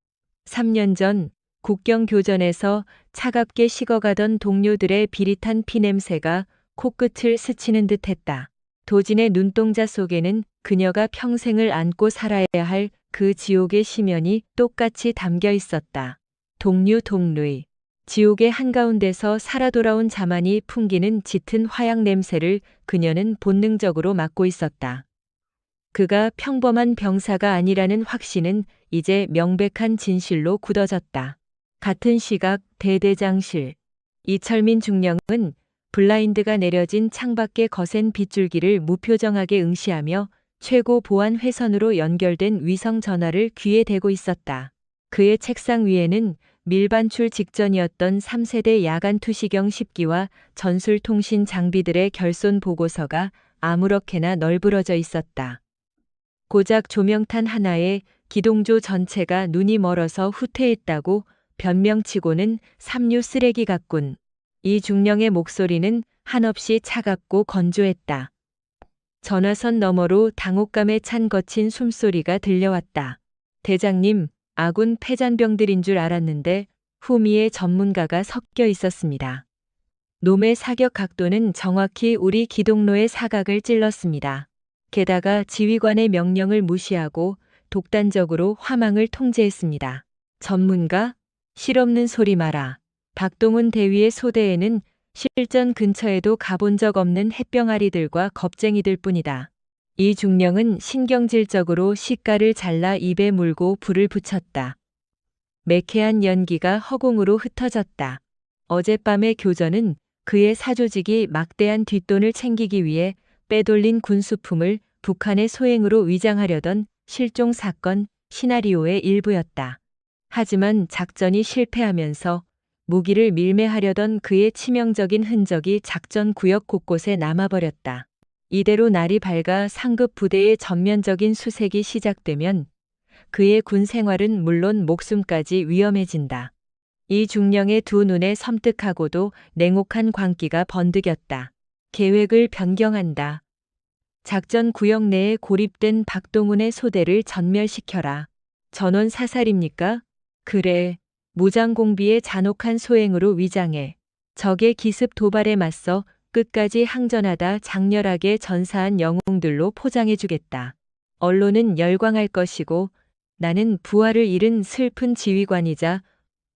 3년 전 국경 교전에서 차갑게 식어가던 동료들의 비릿한 피냄새가 코끝을 스치는 듯했다. 도진의 눈동자 속에는 그녀가 평생을 안고 살아야 할 그 지옥의 심연이 똑같이 담겨 있었다. 동류동루이. 지옥의 한가운데서 살아 돌아온 자만이 풍기는 짙은 화약 냄새를 그녀는 본능적으로 맡고 있었다. 그가 평범한 병사가 아니라는 확신은 이제 명백한 진실로 굳어졌다. 같은 시각 대대장실. 이철민 중령은 블라인드가 내려진 창밖의 거센 빗줄기를 무표정하게 응시하며 최고 보안 회선으로 연결된 위성 전화를 귀에 대고 있었다. 그의 책상 위에는 밀반출 직전이었던 3세대 야간 투시경 10기와 전술통신 장비들의 결손 보고서가 아무렇게나 널브러져 있었다. 고작 조명탄 하나에 기동조 전체가 눈이 멀어서 후퇴했다고 변명치고는 삼류 쓰레기 같군. 이 중령의 목소리는 한없이 차갑고 건조했다. 전화선 너머로 당혹감에 찬 거친 숨소리가 들려왔다. 대장님, 아군 패잔병들인 줄 알았는데 후미의 전문가가 섞여 있었습니다. 놈의 사격 각도는 정확히 우리 기동로의 사각을 찔렀습니다. 게다가 지휘관의 명령을 무시하고 독단적으로 화망을 통제했습니다. 전문가? 실없는 소리 마라. 박동훈 대위의 소대에는 실전 근처에도 가본 적 없는 햇병아리들과 겁쟁이들 뿐이다. 이 중령은 신경질적으로 시가를 잘라 입에 물고 불을 붙였다. 매캐한 연기가 허공으로 흩어졌다. 어젯밤의 교전은 그의 사조직이 막대한 뒷돈을 챙기기 위해 빼돌린 군수품을 북한의 소행으로 위장하려던 실종 사건 시나리오의 일부였다. 하지만 작전이 실패하면서 무기를 밀매하려던 그의 치명적인 흔적이 작전 구역 곳곳에 남아버렸다. 이대로 날이 밝아 상급 부대의 전면적인 수색이 시작되면 그의 군 생활은 물론 목숨까지 위험해진다. 이 중령의 두 눈에 섬뜩하고도 냉혹한 광기가 번득였다. 계획을 변경한다. 작전 구역 내에 고립된 박동훈의 소대를 전멸시켜라. 전원 사살입니까? 그래. 무장공비의 잔혹한 소행으로 위장해 적의 기습 도발에 맞서 끝까지 항전하다 장렬하게 전사한 영웅들로 포장해주겠다. 언론은 열광할 것이고 나는 부하를 잃은 슬픈 지휘관이자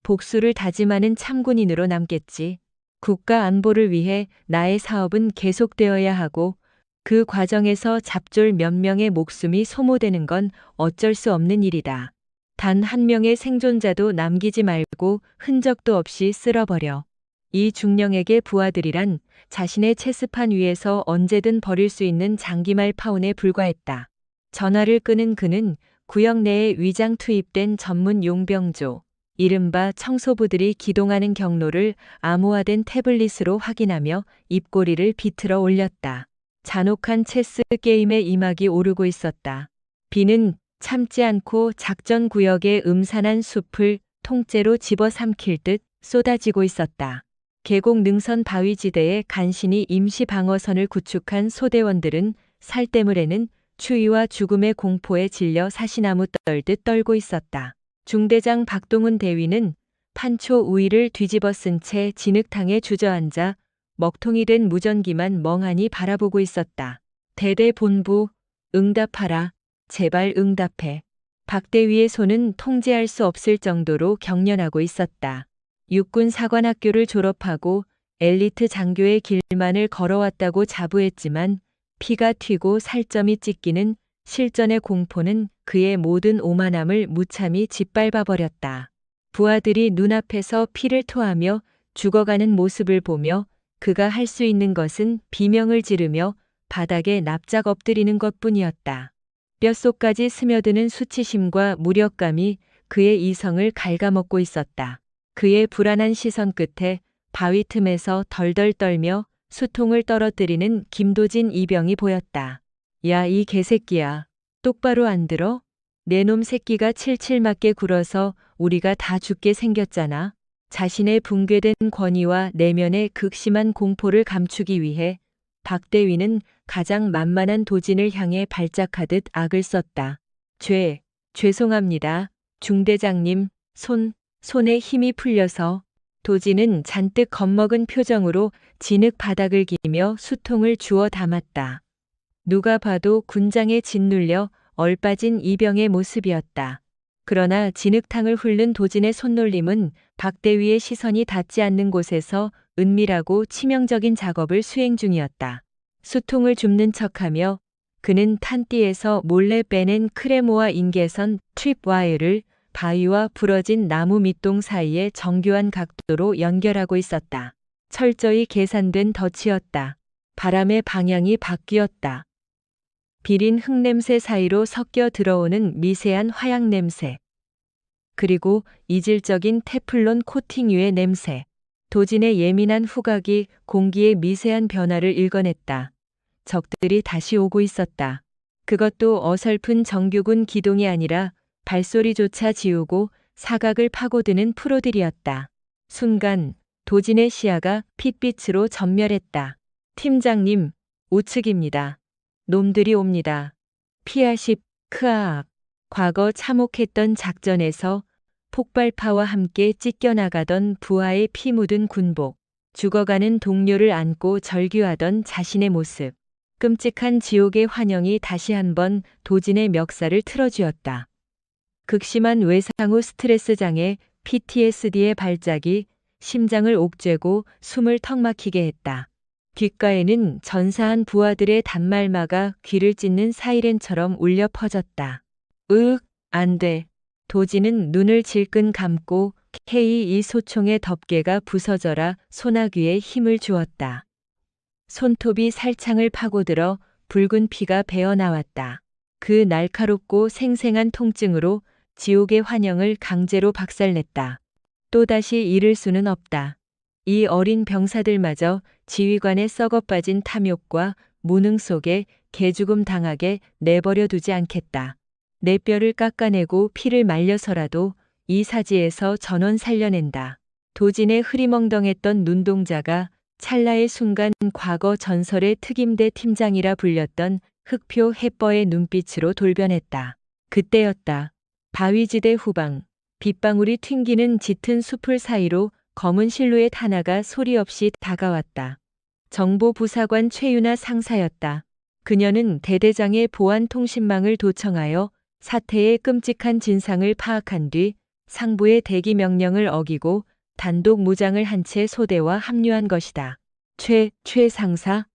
복수를 다짐하는 참군인으로 남겠지. 국가 안보를 위해 나의 사업은 계속되어야 하고 그 과정에서 잡졸 몇 명의 목숨이 소모되는 건 어쩔 수 없는 일이다. 단 한 명의 생존자도 남기지 말고 흔적도 없이 쓸어버려. 이 중령에게 부하들이란 자신의 체스판 위에서 언제든 버릴 수 있는 장기말 파운에 불과했다. 전화를 끄는 그는 구역 내에 위장 투입된 전문 용병조, 이른바 청소부들이 기동하는 경로를 암호화된 태블릿으로 확인하며 입꼬리를 비틀어 올렸다. 잔혹한 체스 게임의 이막이 오르고 있었다. 비는 참지 않고 작전 구역의 음산한 숲을 통째로 집어삼킬 듯 쏟아지고 있었다. 계곡 능선 바위지대에 간신히 임시 방어선을 구축한 소대원들은 살때물에는 추위와 죽음의 공포에 질려 사시나무 떨듯 떨고 있었다. 중대장 박동훈 대위는 판초 우위를 뒤집어 쓴 채 진흙탕에 주저앉아 먹통이 된 무전기만 멍하니 바라보고 있었다. 대대 본부, 응답하라. 제발 응답해. 박 대위의 손은 통제할 수 없을 정도로 경련하고 있었다. 육군 사관학교를 졸업하고 엘리트 장교의 길만을 걸어왔다고 자부했지만 피가 튀고 살점이 찢기는 실전의 공포는 그의 모든 오만함을 무참히 짓밟아 버렸다. 부하들이 눈앞에서 피를 토하며 죽어가는 모습을 보며 그가 할 수 있는 것은 비명을 지르며 바닥에 납작 엎드리는 것뿐이었다. 뼛속까지 스며드는 수치심과 무력감이 그의 이성을 갉아먹고 있었다. 그의 불안한 시선 끝에 바위 틈에서 덜덜 떨며 수통을 떨어뜨리는 김도진 이병이 보였다. 야, 이 개새끼야. 똑바로 안 들어? 내 놈 새끼가 칠칠 맞게 굴어서 우리가 다 죽게 생겼잖아. 자신의 붕괴된 권위와 내면의 극심한 공포를 감추기 위해 박 대위는 가장 만만한 도진을 향해 발작하듯 악을 썼다. 죄송합니다. 중대장님, 손에 힘이 풀려서. 도진은 잔뜩 겁먹은 표정으로 진흙 바닥을 기며 수통을 주워 담았다. 누가 봐도 군장에 짓눌려 얼빠진 이병의 모습이었다. 그러나 진흙탕을 훑는 도진의 손놀림은 박 대위의 시선이 닿지 않는 곳에서 은밀하고 치명적인 작업을 수행 중이었다. 수통을 줍는 척하며 그는 탄띠에서 몰래 빼낸 크레모와 인계선 트립와이어를 바위와 부러진 나무 밑동 사이에 정교한 각도로 연결하고 있었다. 철저히 계산된 덫이었다. 바람의 방향이 바뀌었다. 비린 흙냄새 사이로 섞여 들어오는 미세한 화약 냄새. 그리고 이질적인 테플론 코팅 위의 냄새. 도진의 예민한 후각이 공기의 미세한 변화를 읽어냈다. 적들이 다시 오고 있었다. 그것도 어설픈 정규군 기동이 아니라 발소리조차 지우고 사각을 파고드는 프로들이었다. 순간 도진의 시야가 핏빛으로 전멸했다. 팀장님, 우측입니다. 놈들이 옵니다. 피하십, 크아악. 과거 참혹했던 작전에서 폭발파와 함께 찢겨나가던 부하의 피 묻은 군복, 죽어가는 동료를 안고 절규하던 자신의 모습. 끔찍한 지옥의 환영이 다시 한번 도진의 멱살을 틀어쥐었다. 극심한 외상 후 스트레스 장애 PTSD의 발작이 심장을 옥죄고 숨을 턱 막히게 했다. 귓가에는 전사한 부하들의 단말마가 귀를 찢는 사이렌처럼 울려 퍼졌다. 안 돼. 도진은 눈을 질끈 감고 K2 소총의 덮개가 부서져라 소나귀에 힘을 주었다. 손톱이 살창을 파고들어 붉은 피가 배어나왔다. 그 날카롭고 생생한 통증으로 지옥의 환영을 강제로 박살냈다. 또다시 잃을 수는 없다. 이 어린 병사들마저 지휘관의 썩어빠진 탐욕과 무능 속에 개죽음 당하게 내버려 두지 않겠다. 내 뼈를 깎아내고 피를 말려서라도 이 사지에서 전원 살려낸다. 도진의 흐리멍덩했던 눈동자가 찰나의 순간 과거 전설의 특임대 팀장이라 불렸던 흑표 해뻐의 눈빛으로 돌변했다. 그때였다. 바위지대 후방, 빗방울이 튕기는 짙은 숲을 사이로 검은 실루엣 하나가 소리 없이 다가왔다. 정보부사관 최윤아 상사였다. 그녀는 대대장의 보안 통신망을 도청하여 사태의 끔찍한 진상을 파악한 뒤 상부의 대기 명령을 어기고 단독 무장을 한 채 소대와 합류한 것이다. 최 상사,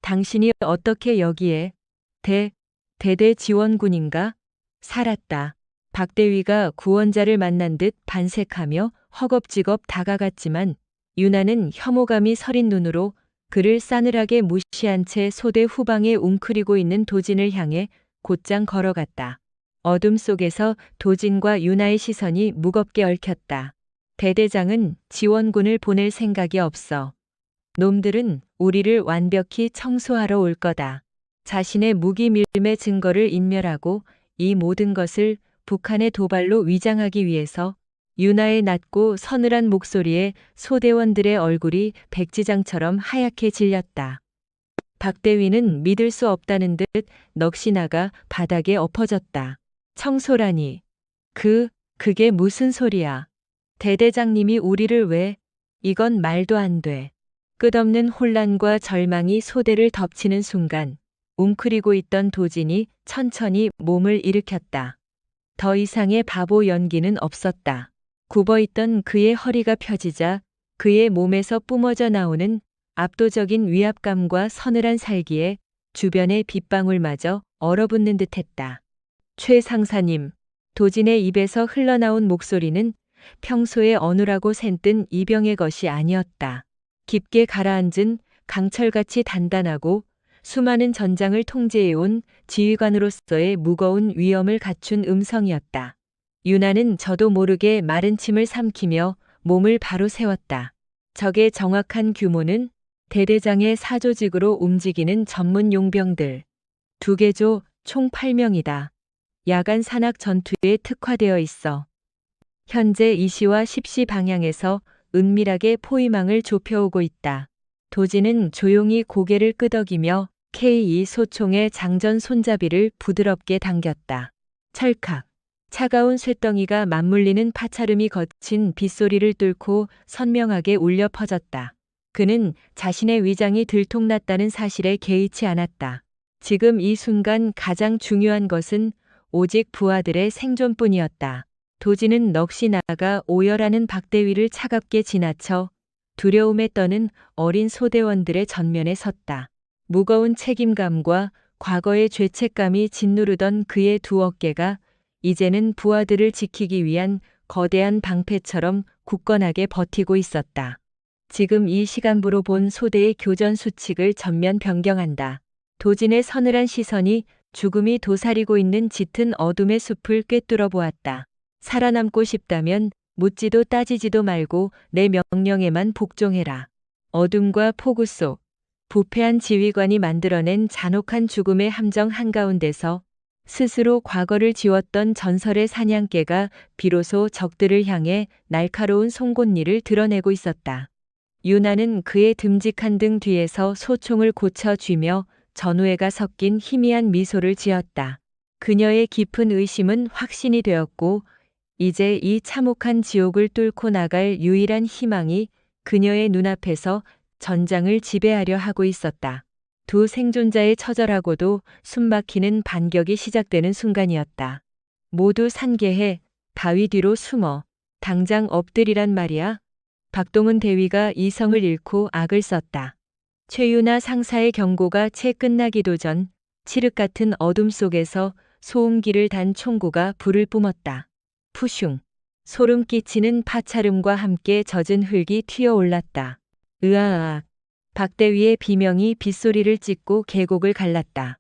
당신이 어떻게 여기에 대대 지원군인가? 살았다. 박대위가 구원자를 만난 듯 반색하며 허겁지겁 다가갔지만 유나는 혐오감이 서린 눈으로 그를 싸늘하게 무시한 채 소대 후방에 웅크리고 있는 도진을 향해 곧장 걸어갔다. 어둠 속에서 도진과 유나의 시선이 무겁게 얽혔다. 대대장은 지원군을 보낼 생각이 없어. 놈들은 우리를 완벽히 청소하러 올 거다. 자신의 무기 밀매 증거를 인멸하고 이 모든 것을 북한의 도발로 위장하기 위해서 유나의 낮고 서늘한 목소리에 소대원들의 얼굴이 백지장처럼 하얗게 질렸다. 박대위는 믿을 수 없다는 듯 넋이 나가 바닥에 엎어졌다. 청소라니. 그게 무슨 소리야. 대대장님이 우리를 왜? 이건 말도 안 돼. 끝없는 혼란과 절망이 소대를 덮치는 순간 웅크리고 있던 도진이 천천히 몸을 일으켰다. 더 이상의 바보 연기는 없었다. 굽어있던 그의 허리가 펴지자 그의 몸에서 뿜어져 나오는 압도적인 위압감과 서늘한 살기에 주변의 빗방울마저 얼어붙는 듯했다. 최 상사님, 도진의 입에서 흘러나온 목소리는 평소에 어눌하고 샌뜬 이병의 것이 아니었다. 깊게 가라앉은 강철같이 단단하고 수많은 전장을 통제해온 지휘관으로서의 무거운 위엄을 갖춘 음성이었다. 유나는 저도 모르게 마른 침을 삼키며 몸을 바로 세웠다. 적의 정확한 규모는 대대장의 사조직으로 움직이는 전문 용병들 2개조 총 8명이다. 야간 산악 전투에 특화되어 있어. 현재 2시와 10시 방향에서 은밀하게 포위망을 좁혀오고 있다. 도진은 조용히 고개를 끄덕이며 K2 소총의 장전 손잡이를 부드럽게 당겼다. 찰칵. 차가운 쇳덩이가 맞물리는 파차름이 거친 빗소리를 뚫고 선명하게 울려 퍼졌다. 그는 자신의 위장이 들통났다는 사실에 개의치 않았다. 지금 이 순간 가장 중요한 것은 오직 부하들의 생존뿐이었다. 도진은 넋이 나가 오열하는 박대위를 차갑게 지나쳐 두려움에 떠는 어린 소대원들의 전면에 섰다. 무거운 책임감과 과거의 죄책감이 짓누르던 그의 두 어깨가 이제는 부하들을 지키기 위한 거대한 방패처럼 굳건하게 버티고 있었다. 지금 이 시간부로 본 소대의 교전 수칙을 전면 변경한다. 도진의 서늘한 시선이 죽음이 도사리고 있는 짙은 어둠의 숲을 꿰뚫어 보았다. 살아남고 싶다면 묻지도 따지지도 말고 내 명령에만 복종해라. 어둠과 폭우 속 부패한 지휘관이 만들어낸 잔혹한 죽음의 함정 한가운데서 스스로 과거를 지웠던 전설의 사냥개가 비로소 적들을 향해 날카로운 송곳니를 드러내고 있었다. 유나는 그의 듬직한 등 뒤에서 소총을 고쳐 쥐며 전우애가 섞인 희미한 미소를 지었다. 그녀의 깊은 의심은 확신이 되었고 이제 이 참혹한 지옥을 뚫고 나갈 유일한 희망이 그녀의 눈앞에서 전장을 지배하려 하고 있었다. 두 생존자의 처절하고도 숨막히는 반격이 시작되는 순간이었다. 모두 산계해 바위 뒤로 숨어 당장 엎드리란 말이야. 박동은 대위가 이성을 잃고 악을 썼다. 최유나 상사의 경고가 채 끝나기도 전 칠흑 같은 어둠 속에서 소음기를 단 총구가 불을 뿜었다. 푸슝. 소름 끼치는 파차름과 함께 젖은 흙이 튀어올랐다. 으아악. 박대위의 비명이 빗소리를 찢고 계곡을 갈랐다.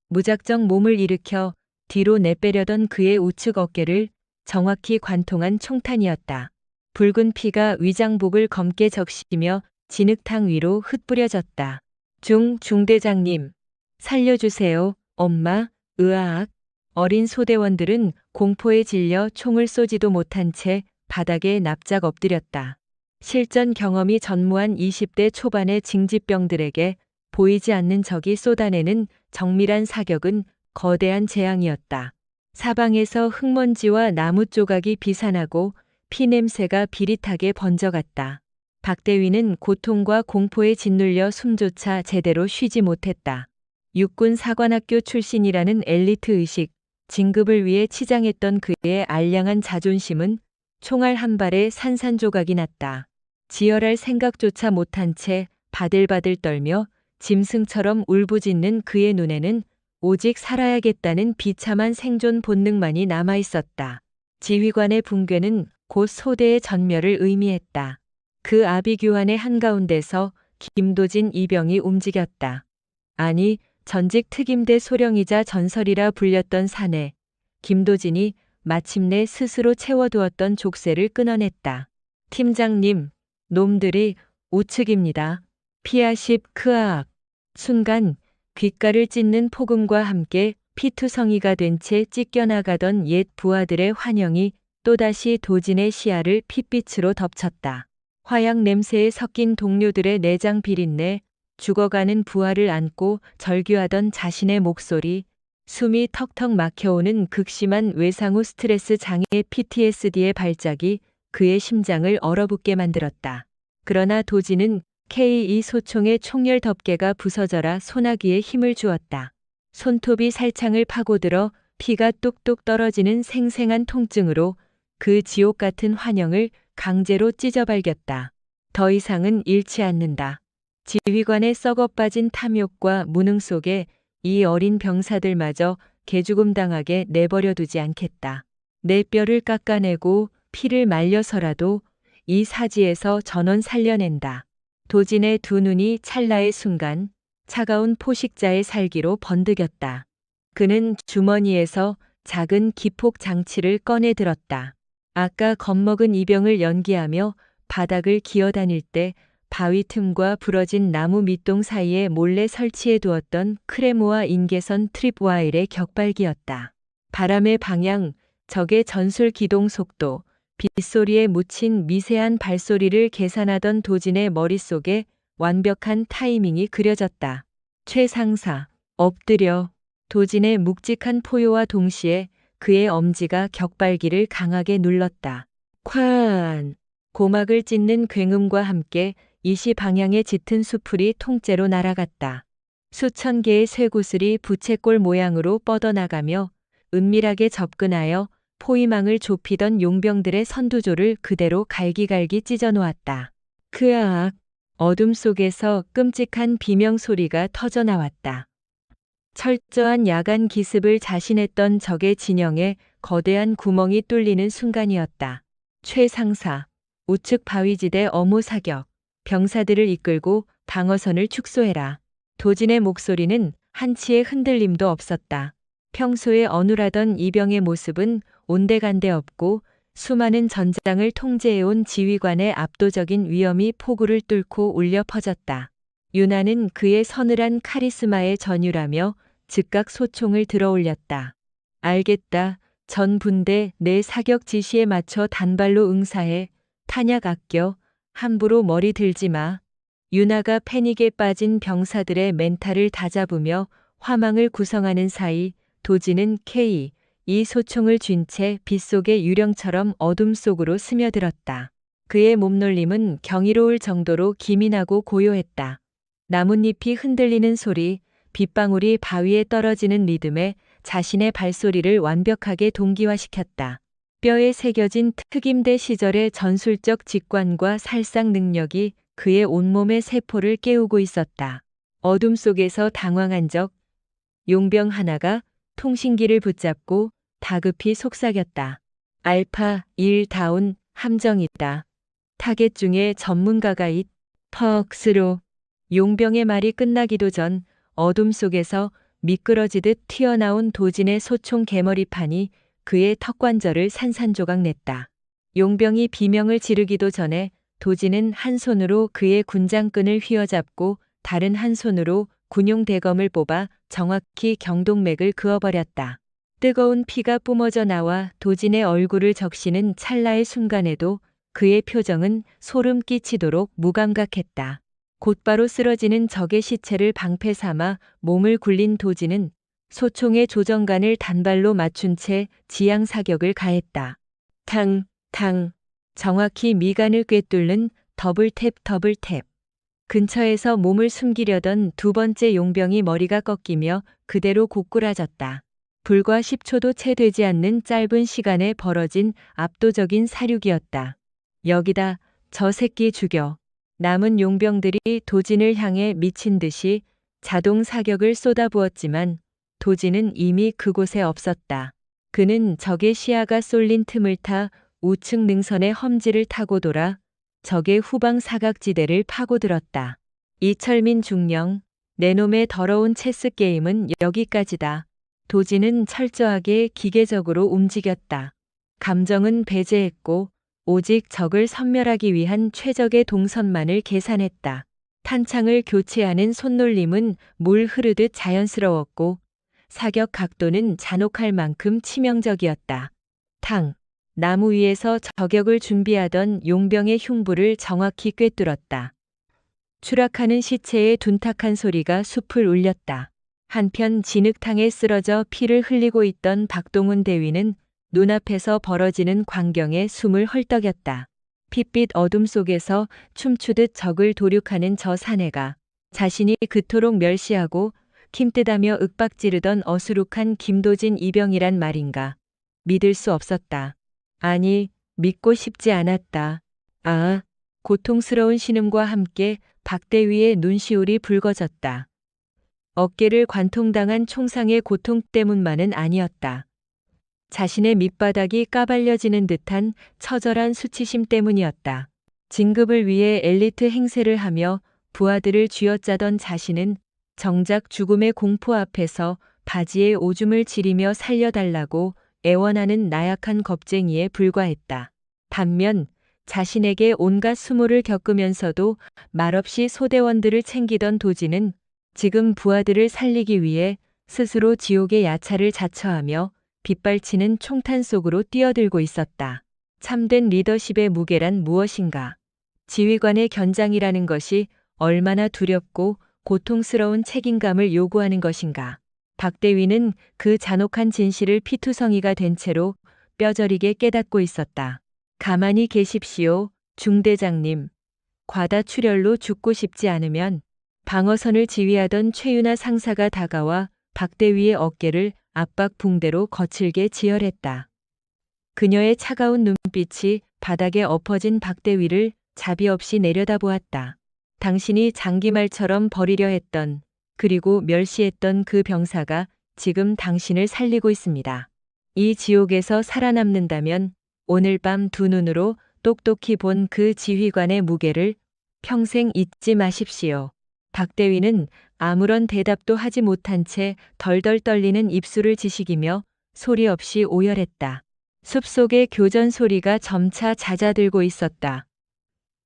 무작정 몸을 일으켜 뒤로 내빼려던 그의 우측 어깨를 정확히 관통한 총탄이었다. 붉은 피가 위장복을 검게 적시며 진흙탕 위로 흩뿌려졌다. 중대장님. 살려주세요, 엄마. 으아악. 어린 소대원들은 공포에 질려 총을 쏘지도 못한 채 바닥에 납작 엎드렸다. 실전 경험이 전무한 20대 초반의 징집병들에게 보이지 않는 적이 쏟아내는 정밀한 사격은 거대한 재앙이었다. 사방에서 흙먼지와 나무 조각이 비산하고 피냄새가 비릿하게 번져갔다. 박대위는 고통과 공포에 짓눌려 숨조차 제대로 쉬지 못했다. 육군 사관학교 출신이라는 엘리트 의식, 진급을 위해 치장했던 그의 알량한 자존심은 총알 한 발에 산산조각이 났다. 지혈할 생각조차 못한 채 바들바들 떨며 짐승처럼 울부짖는 그의 눈에는 오직 살아야겠다는 비참한 생존 본능만이 남아 있었다. 지휘관의 붕괴는 곧 소대의 전멸을 의미했다. 그 아비규환의 한가운데서 김도진 이병이 움직였다. 아니, 전직 특임대 소령이자 전설이라 불렸던 사내, 김도진이 마침내 스스로 채워두었던 족쇄를 끊어냈다. 팀장님, 놈들이 우측입니다. 피아십 크아악. 순간 귓가를 찢는 폭음과 함께 피투성이가 된 채 찢겨나가던 옛 부하들의 환영이 또다시 도진의 시야를 핏빛으로 덮쳤다. 화약 냄새에 섞인 동료들의 내장 비린내, 죽어가는 부하를 안고 절규하던 자신의 목소리, 숨이 턱턱 막혀오는 극심한 외상 후 스트레스 장애 PTSD의 발작이 그의 심장을 얼어붙게 만들었다. 그러나 도진은 K2 소총의 총열 덮개가 부서져라 소나기에 힘을 주었다. 손톱이 살창을 파고들어 피가 뚝뚝 떨어지는 생생한 통증으로 그 지옥 같은 환영을 강제로 찢어발겼다. 더 이상은 잃지 않는다. 지휘관의 썩어빠진 탐욕과 무능 속에 이 어린 병사들마저 개죽음 당하게 내버려두지 않겠다. 내 뼈를 깎아내고 피를 말려서라도 이 사지에서 전원 살려낸다. 도진의 두 눈이 찰나의 순간 차가운 포식자의 살기로 번득였다. 그는 주머니에서 작은 기폭 장치를 꺼내 들었다. 아까 겁먹은 이병을 연기하며 바닥을 기어다닐 때 바위 틈과 부러진 나무 밑동 사이에 몰래 설치해 두었던 크레모와 인계선 트립와일의 격발기였다. 바람의 방향, 적의 전술 기동 속도, 빗소리에 묻힌 미세한 발소리를 계산하던 도진의 머릿속에 완벽한 타이밍이 그려졌다. 최상사, 엎드려. 도진의 묵직한 포효와 동시에 그의 엄지가 격발기를 강하게 눌렀다. 쾅! 고막을 찢는 굉음과 함께 이시 방향의 짙은 수풀이 통째로 날아갔다. 수천 개의 쇠구슬이 부채꼴 모양으로 뻗어나가며 은밀하게 접근하여 포위망을 좁히던 용병들의 선두조를 그대로 갈기갈기 찢어놓았다. 크아악! 어둠 속에서 끔찍한 비명 소리가 터져나왔다. 철저한 야간 기습을 자신했던 적의 진영에 거대한 구멍이 뚫리는 순간이었다. 최상사, 우측 바위지대 어모 사격, 병사들을 이끌고 방어선을 축소해라. 도진의 목소리는 한치의 흔들림도 없었다. 평소에 어눌하던 이병의 모습은 온데간데 없고 수많은 전장을 통제해온 지휘관의 압도적인 위엄이 포구를 뚫고 울려 퍼졌다. 유나는 그의 서늘한 카리스마에 전율하며 즉각 소총을 들어 올렸다. 알겠다. 전 분대 내 사격 지시에 맞춰 단발로 응사해. 탄약 아껴. 함부로 머리 들지 마. 유나가 패닉에 빠진 병사들의 멘탈을 다잡으며 화망을 구성하는 사이 도진은 K2 소총을 쥔 채 빗속의 유령처럼 어둠 속으로 스며들었다. 그의 몸놀림은 경이로울 정도로 기민하고 고요했다. 나뭇잎이 흔들리는 소리, 빗방울이 바위에 떨어지는 리듬에 자신의 발소리를 완벽하게 동기화시켰다. 뼈에 새겨진 특임대 시절의 전술적 직관과 살상 능력이 그의 온몸의 세포를 깨우고 있었다. 어둠 속에서 당황한 적 용병 하나가 통신기를 붙잡고 다급히 속삭였다. 알파 1다운 함정이다. 타겟 중에 전문가가 턱스로. 용병의 말이 끝나기도 전 어둠 속에서 미끄러지듯 튀어나온 도진의 소총 개머리판이 그의 턱관절을 산산조각 냈다. 용병이 비명을 지르기도 전에 도진은 한 손으로 그의 군장끈을 휘어잡고 다른 한 손으로 군용 대검을 뽑아 정확히 경동맥을 그어버렸다. 뜨거운 피가 뿜어져 나와 도진의 얼굴을 적시는 찰나의 순간에도 그의 표정은 소름 끼치도록 무감각했다. 곧바로 쓰러지는 적의 시체를 방패 삼아 몸을 굴린 도진은 소총의 조정관을 단발로 맞춘 채 지향 사격을 가했다. 탕, 탕. 정확히 미간을 꿰뚫는 더블탭 더블탭. 근처에서 몸을 숨기려던 두 번째 용병이 머리가 꺾이며 그대로 고꾸라졌다. 불과 10초도 채 되지 않는 짧은 시간에 벌어진 압도적인 사륙이었다. 여기다, 저 새끼 죽여. 남은 용병들이 도진을 향해 미친 듯이 자동 사격을 쏟아부었지만 도진은 이미 그곳에 없었다. 그는 적의 시야가 쏠린 틈을 타 우측 능선의 험지를 타고 돌아 적의 후방 사각지대를 파고들었다. 이철민 중령, 내 놈의 더러운 체스 게임은 여기까지다. 도진은 철저하게 기계적으로 움직였다. 감정은 배제했고 오직 적을 섬멸하기 위한 최적의 동선만을 계산했다. 탄창을 교체하는 손놀림은 물 흐르듯 자연스러웠고 사격 각도는 잔혹할 만큼 치명적이었다. 탕, 나무 위에서 저격을 준비하던 용병의 흉부를 정확히 꿰뚫었다. 추락하는 시체의 둔탁한 소리가 숲을 울렸다. 한편 진흙탕에 쓰러져 피를 흘리고 있던 박동훈 대위는 눈앞에서 벌어지는 광경에 숨을 헐떡였다. 핏빛 어둠 속에서 춤추듯 적을 도륙하는 저 사내가 자신이 그토록 멸시하고 힘뜯하며 윽박지르던 어수룩한 김도진 이병이란 말인가. 믿을 수 없었다. 아니, 믿고 싶지 않았다. 아, 고통스러운 신음과 함께 박대위의 눈시울이 붉어졌다. 어깨를 관통당한 총상의 고통 때문만은 아니었다. 자신의 밑바닥이 까발려지는 듯한 처절한 수치심 때문이었다. 진급을 위해 엘리트 행세를 하며 부하들을 쥐어짜던 자신은 정작 죽음의 공포 앞에서 바지에 오줌을 지리며 살려달라고 애원하는 나약한 겁쟁이에 불과했다. 반면 자신에게 온갖 수모를 겪으면서도 말없이 소대원들을 챙기던 도진은 지금 부하들을 살리기 위해 스스로 지옥의 야차를 자처하며 빗발치는 총탄 속으로 뛰어들고 있었다. 참된 리더십의 무게란 무엇인가? 지휘관의 견장이라는 것이 얼마나 두렵고 고통스러운 책임감을 요구하는 것인가? 박대위는 그 잔혹한 진실을 피투성이가 된 채로 뼈저리게 깨닫고 있었다. 가만히 계십시오, 중대장님. 과다출혈로 죽고 싶지 않으면 방어선을 지휘하던 최윤아 상사가 다가와 박대위의 어깨를 압박 붕대로 거칠게 지혈했다. 그녀의 차가운 눈빛이 바닥에 엎어진 박대위를 자비 없이 내려다보았다. 당신이 장기말처럼 버리려 했던 그리고 멸시했던 그 병사가 지금 당신을 살리고 있습니다. 이 지옥에서 살아남는다면 오늘 밤 두 눈으로 똑똑히 본 그 지휘관의 무게를 평생 잊지 마십시오. 박대위는 아무런 대답도 하지 못한 채 덜덜 떨리는 입술을 지식이며 소리 없이 오열했다. 숲속의 교전 소리가 점차 잦아들고 있었다.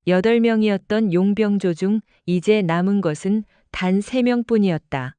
8명이었던 용병조 중 이제 남은 것은 단 3명뿐이었다.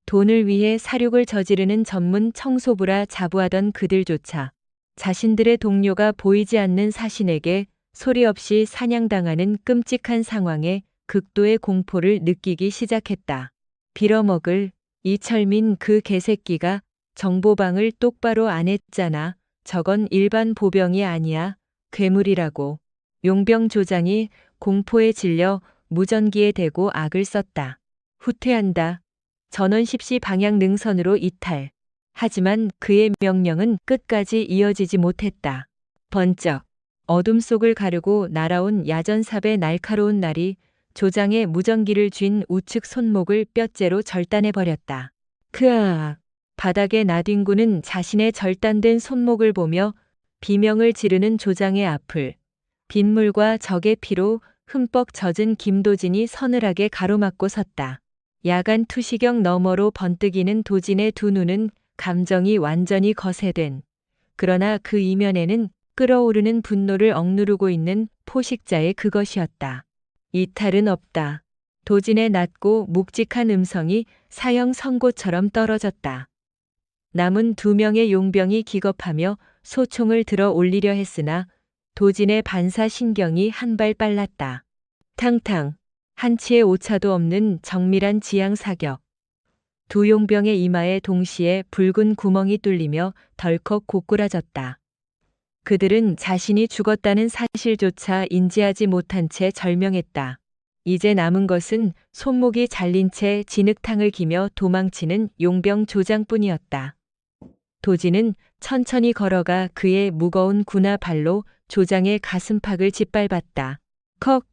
돈을 위해 사륙을 저지르는 전문 청소부라 자부하던 그들조차 자신들의 동료가 보이지 않는 사신에게 소리 없이 사냥당하는 끔찍한 상황에 극도의 공포를 느끼기 시작했다. 빌어먹을 이철민 그 개새끼가 정보방을 똑바로 안 했잖아. 저건 일반 보병이 아니야. 괴물이라고. 용병 조장이 공포에 질려 무전기에 대고 악을 썼다. 후퇴한다. 전원 10시 방향 능선으로 이탈. 하지만 그의 명령은 끝까지 이어지지 못했다. 번쩍 어둠 속을 가르고 날아온 야전삽의 날카로운 날이 조장의 무전기를 쥔 우측 손목을 뼈째로 절단해버렸다. 크악! 바닥에 나뒹구는 자신의 절단된 손목을 보며 비명을 지르는 조장의 앞을 빗물과 적의 피로 흠뻑 젖은 김도진이 서늘하게 가로막고 섰다. 야간 투시경 너머로 번뜩이는 도진의 두 눈은 감정이 완전히 거세된, 그러나 그 이면에는 끓어오르는 분노를 억누르고 있는 포식자의 그것이었다. 이탈은 없다. 도진의 낮고 묵직한 음성이 사형 선고처럼 떨어졌다. 남은 2명의 용병이 기겁하며 소총을 들어 올리려 했으나 도진의 반사신경이 한 발 빨랐다. 탕탕, 한치의 오차도 없는 정밀한 지향 사격. 두 용병의 이마에 동시에 붉은 구멍이 뚫리며 덜컥 고꾸라졌다. 그들은 자신이 죽었다는 사실조차 인지하지 못한 채 절명했다. 이제 남은 것은 손목이 잘린 채 진흙탕을 기며 도망치는 용병 조장뿐이었다. 도진은 천천히 걸어가 그의 무거운 구나 발로 조장의 가슴팍을 짓밟았다. 컥,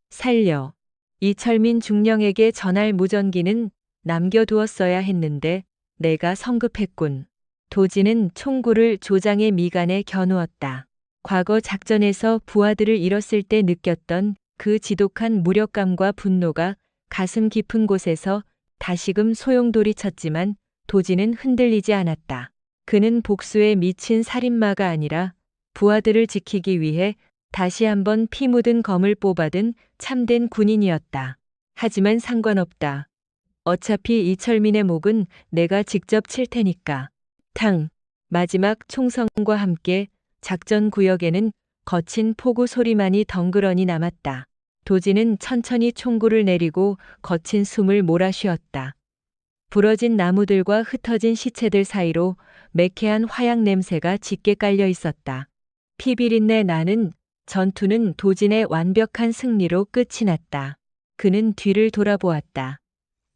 살려. 이철민 중령에게 전할 무전기는 남겨두었어야 했는데 내가 성급했군. 도진은 총구를 조장의 미간에 겨누었다. 과거 작전에서 부하들을 잃었을 때 느꼈던 그 지독한 무력감과 분노가 가슴 깊은 곳에서 다시금 소용돌이쳤지만 도진은 흔들리지 않았다. 그는 복수에 미친 살인마가 아니라 부하들을 지키기 위해 다시 한번 피 묻은 검을 뽑아든 참된 군인이었다. 하지만 상관없다. 어차피 이철민의 목은 내가 직접 칠 테니까. 마지막 총성과 함께 작전 구역에는 거친 포구 소리만이 덩그러니 남았다. 도진은 천천히 총구를 내리고 거친 숨을 몰아쉬었다. 부러진 나무들과 흩어진 시체들 사이로 매캐한 화약 냄새가 짙게 깔려 있었다. 피비린내 나는 전투는 도진의 완벽한 승리로 끝이 났다. 그는 뒤를 돌아보았다.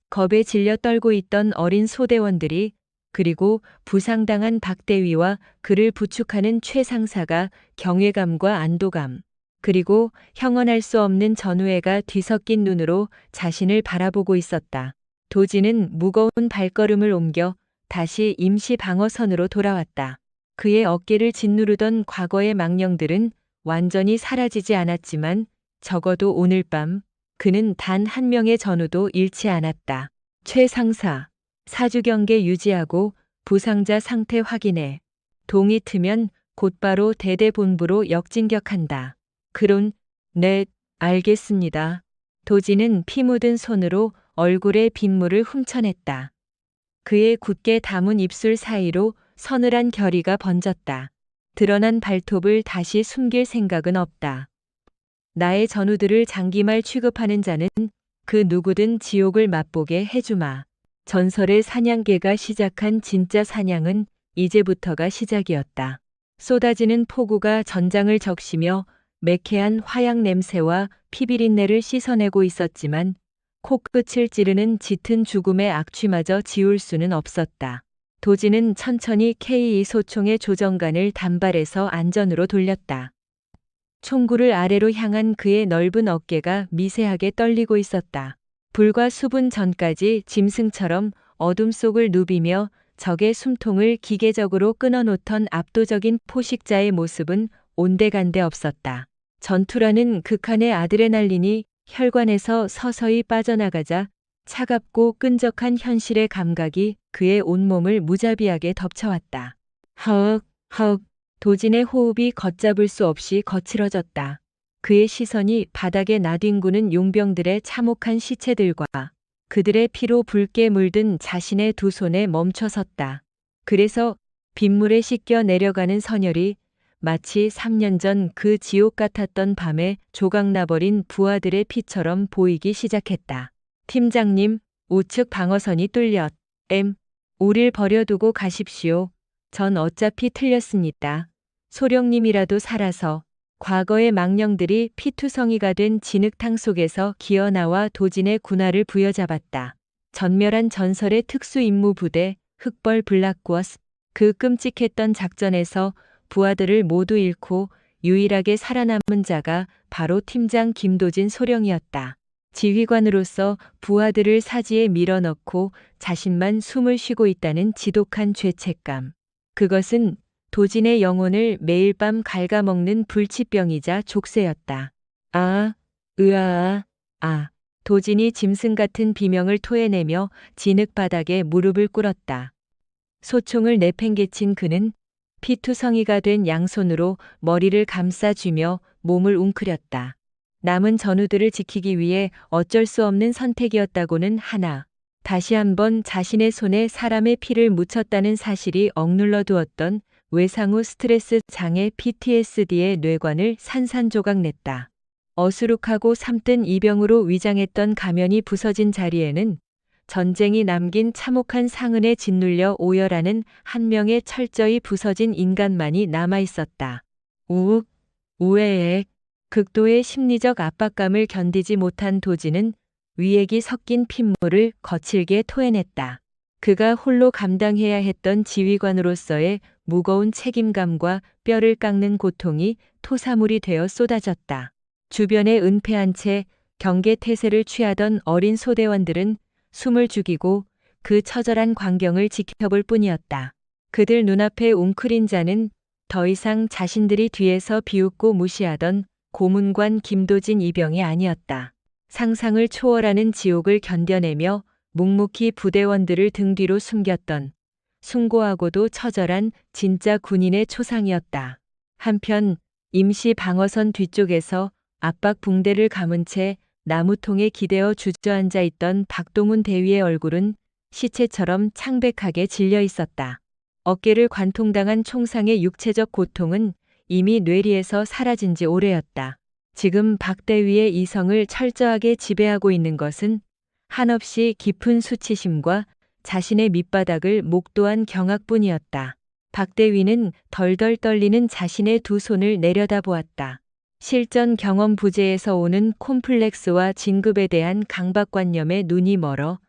겁에 질려 떨고 있던 어린 소대원들이 그리고 부상당한 박대위와 그를 부축하는 최상사가 경외감과 안도감, 그리고 형언할 수 없는 전우애가 뒤섞인 눈으로 자신을 바라보고 있었다. 도진은 무거운 발걸음을 옮겨 다시 임시 방어선으로 돌아왔다. 그의 어깨를 짓누르던 과거의 망령들은 완전히 사라지지 않았지만 적어도 오늘 밤 그는 단 한 명의 전우도 잃지 않았다. 최상사, 사주경계 유지하고 부상자 상태 확인해. 동이 트면 곧바로 대대본부로 역진격한다. 그론, 네, 알겠습니다. 도진은 피 묻은 손으로 얼굴에 빗물을 훔쳐냈다. 그의 굳게 담은 입술 사이로 서늘한 결의가 번졌다. 드러난 발톱을 다시 숨길 생각은 없다. 나의 전우들을 장기말 취급하는 자는 그 누구든 지옥을 맛보게 해주마. 전설의 사냥개가 시작한 진짜 사냥은 이제부터가 시작이었다. 쏟아지는 폭우가 전장을 적시며 매캐한 화약 냄새와 피비린내를 씻어내고 있었지만 코끝을 찌르는 짙은 죽음의 악취마저 지울 수는 없었다. 도진은 천천히 K2 소총의 조정관을 단발에서 안전으로 돌렸다. 총구를 아래로 향한 그의 넓은 어깨가 미세하게 떨리고 있었다. 불과 수분 전까지 짐승처럼 어둠 속을 누비며 적의 숨통을 기계적으로 끊어놓던 압도적인 포식자의 모습은 온데간데 없었다. 전투라는 극한의 아드레날린이 혈관에서 서서히 빠져나가자 차갑고 끈적한 현실의 감각이 그의 온몸을 무자비하게 덮쳐왔다. 허윽, 허윽, 도진의 호흡이 걷잡을 수 없이 거칠어졌다. 그의 시선이 바닥에 나뒹구는 용병들의 참혹한 시체들과 그들의 피로 붉게 물든 자신의 두 손에 멈춰섰다. 그래서 빗물에 씻겨 내려가는 선열이 마치 3년 전 그 지옥 같았던 밤에 조각나버린 부하들의 피처럼 보이기 시작했다. 팀장님, 우측 방어선이 뚫렸. 우릴 버려두고 가십시오. 전 어차피 틀렸습니다. 소령님이라도 살아서. 과거의 망령들이 피투성이가 된 진흙탕 속에서 기어나와 도진의 군화를 부여잡았다. 전멸한 전설의 특수임무부대 흑벌 블락구어스. 그 끔찍했던 작전에서 부하들을 모두 잃고 유일하게 살아남은 자가 바로 팀장 김도진 소령이었다. 지휘관으로서 부하들을 사지에 밀어넣고 자신만 숨을 쉬고 있다는 지독한 죄책감. 그것은 도진의 영혼을 매일 밤 갉아먹는 불치병이자 족쇄였다. 도진이 짐승 같은 비명을 토해내며 진흙바닥에 무릎을 꿇었다. 소총을 내팽개친 그는 피투성이가 된 양손으로 머리를 감싸쥐며 몸을 웅크렸다. 남은 전우들을 지키기 위해 어쩔 수 없는 선택이었다고는 하나, 다시 한번 자신의 손에 사람의 피를 묻혔다는 사실이 억눌러 두었던 외상후 스트레스 장애 PTSD의 뇌관을 산산조각 냈다. 어수룩하고 삼뜬 이병으로 위장했던 가면이 부서진 자리에는 전쟁이 남긴 참혹한 상흔에 짓눌려 오열하는 한 명의 철저히 부서진 인간만이 남아 있었다. 우윽, 우에액. 극도의 심리적 압박감을 견디지 못한 도진은 위액이 섞인 핏물을 거칠게 토해냈다. 그가 홀로 감당해야 했던 지휘관으로서의 무거운 책임감과 뼈를 깎는 고통이 토사물이 되어 쏟아졌다. 주변에 은폐한 채 경계태세를 취하던 어린 소대원들은 숨을 죽이고 그 처절한 광경을 지켜볼 뿐이었다. 그들 눈앞에 웅크린 자는 더 이상 자신들이 뒤에서 비웃고 무시하던 고문관 김도진 이병이 아니었다. 상상을 초월하는 지옥을 견뎌내며 묵묵히 부대원들을 등 뒤로 숨겼던 숭고하고도 처절한 진짜 군인의 초상이었다. 한편 임시 방어선 뒤쪽에서 압박 붕대를 감은 채 나무통에 기대어 주저앉아 있던 박동훈 대위의 얼굴은 시체처럼 창백하게 질려 있었다. 어깨를 관통당한 총상의 육체적 고통은 이미 뇌리에서 사라진 지 오래였다. 지금 박 대위의 이성을 철저하게 지배하고 있는 것은 한없이 깊은 수치심과 자신의 밑바닥을 목도한 경악뿐이었다. 박 대위는 덜덜 떨리는 자신의 두 손을 내려다보았다. 실전 경험 부재에서 오는 콤플렉스와 진급에 대한 강박관념에 눈이 멀어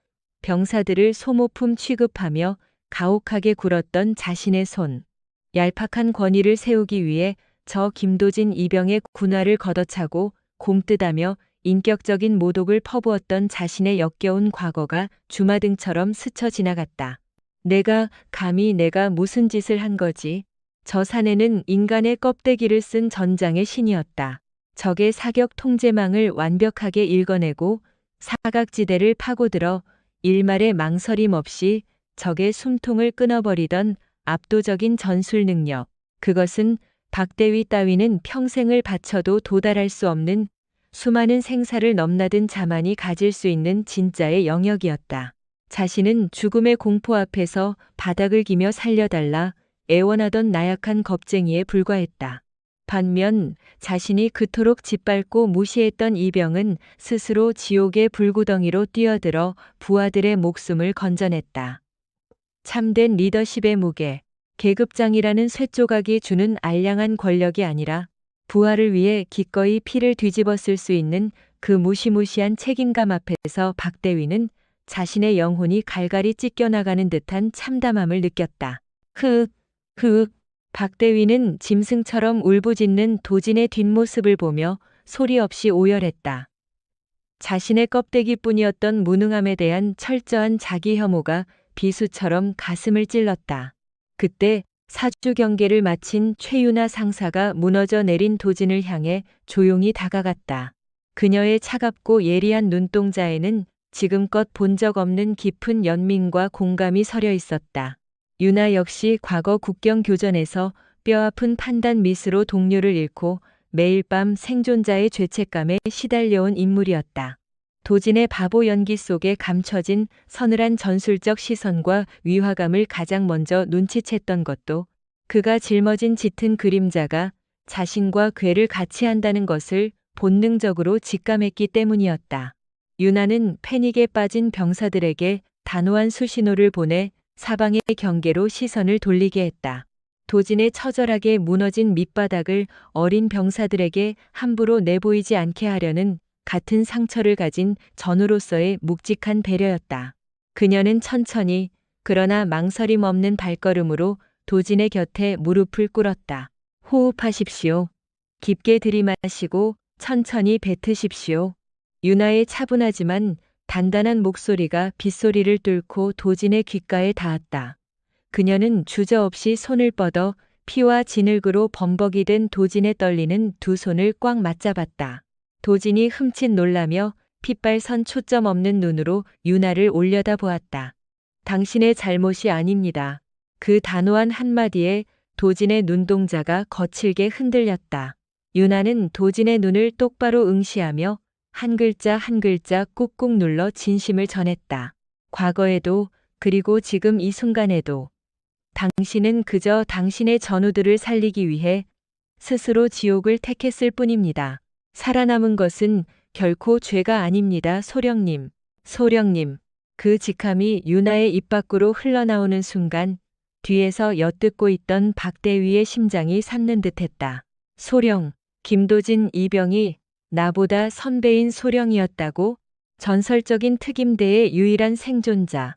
병사들을 소모품 취급하며 가혹하게 굴었던 자신의 손. 얄팍한 권위를 세우기 위해 저 김도진 이병의 군화를 걷어차고 곰뜨다며 인격적인 모독을 퍼부었던 자신의 역겨운 과거가 주마등처럼 스쳐 지나갔다. 감히 내가 무슨 짓을 한 거지? 저 사내는 인간의 껍데기를 쓴 전장의 신이었다. 적의 사격 통제망을 완벽하게 읽어내고 사각지대를 파고들어 일말의 망설임 없이 적의 숨통을 끊어버리던 압도적인 전술 능력. 그것은 박대위 따위는 평생을 바쳐도 도달할 수 없는 수많은 생사를 넘나든 자만이 가질 수 있는 진짜의 영역이었다. 자신은 죽음의 공포 앞에서 바닥을 기며 살려달라 애원하던 나약한 겁쟁이에 불과했다. 반면 자신이 그토록 짓밟고 무시했던 이병은 스스로 지옥의 불구덩이로 뛰어들어 부하들의 목숨을 건져냈다. 참된 리더십의 무게, 계급장이라는 쇠조각이 주는 알량한 권력이 아니라 부하를 위해 기꺼이 피를 뒤집어 쓸 수 있는 그 무시무시한 책임감 앞에서 박 대위는 자신의 영혼이 갈갈이 찢겨나가는 듯한 참담함을 느꼈다. 박 대위는 짐승처럼 울부짖는 도진의 뒷모습을 보며 소리 없이 오열했다. 자신의 껍데기뿐이었던 무능함에 대한 철저한 자기 혐오가 비수처럼 가슴을 찔렀다. 그때 사주 경계를 마친 최윤아 상사가 무너져 내린 도진을 향해 조용히 다가갔다. 그녀의 차갑고 예리한 눈동자에는 지금껏 본 적 없는 깊은 연민과 공감이 서려 있었다. 윤아 역시 과거 국경 교전에서 뼈아픈 판단 미스로 동료를 잃고 매일 밤 생존자의 죄책감에 시달려온 인물이었다. 도진의 바보 연기 속에 감춰진 서늘한 전술적 시선과 위화감을 가장 먼저 눈치챘던 것도 그가 짊어진 짙은 그림자가 자신과 궤를 같이 한다는 것을 본능적으로 직감했기 때문이었다. 윤아는 패닉에 빠진 병사들에게 단호한 수신호를 보내 사방의 경계로 시선을 돌리게 했다. 도진의 처절하게 무너진 밑바닥을 어린 병사들에게 함부로 내보이지 않게 하려는 같은 상처를 가진 전우로서의 묵직한 배려였다. 그녀는 천천히 그러나 망설임 없는 발걸음으로 도진의 곁에 무릎을 꿇었다. 호흡하십시오. 깊게 들이마시고 천천히 뱉으십시오. 윤아의 차분하지만 단단한 목소리가 빗소리를 뚫고 도진의 귓가에 닿았다. 그녀는 주저없이 손을 뻗어 피와 진흙으로 범벅이 된 도진의 떨리는 두 손을 꽉 맞잡았다. 도진이 흠칫 놀라며 핏발선 초점 없는 눈으로 윤아를 올려다보았다. 당신의 잘못이 아닙니다. 그 단호한 한마디에 도진의 눈동자가 거칠게 흔들렸다. 윤아는 도진의 눈을 똑바로 응시하며 한 글자 한 글자 꾹꾹 눌러 진심을 전했다. 과거에도 그리고 지금 이 순간에도 당신은 그저 당신의 전우들을 살리기 위해 스스로 지옥을 택했을 뿐입니다. 살아남은 것은 결코 죄가 아닙니다. 소령님. 그 직함이 윤아의 입 밖으로 흘러나오는 순간 뒤에서 엿듣고 있던 박 대위의 심장이 솟는 듯했다. 소령. 김도진 이병이 나보다 선배인 소령이었다고? 전설적인 특임대의 유일한 생존자.